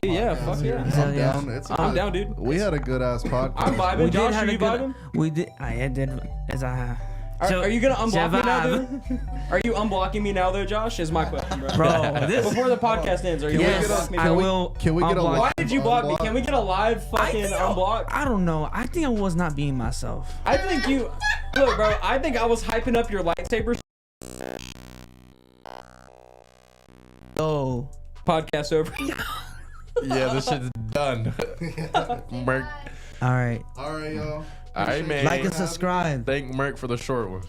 Yeah, fuck yeah. I'm down. It's a I'm good- down, dude. We had a good ass podcast. I'm vibing. Josh, are you vibing? We did. I did as I. Are you gonna unblock me now, Javive. dude? Are you unblocking me now, though, Josh? Is my question, bro. Bro, this. Before the podcast ends, are you Yes, gonna unblock me? I will. Can we get a unblock- Why did you block me? Can we get a live fucking unblock? I don't know. I think I was not being myself. I think you. Look, bro. I think I was hyping up your lightsaber Oh. podcast over. Yeah, this shit's done. Merc. All right. All right, y'all. All right, man. Like and subscribe. Thank Merc for the short one.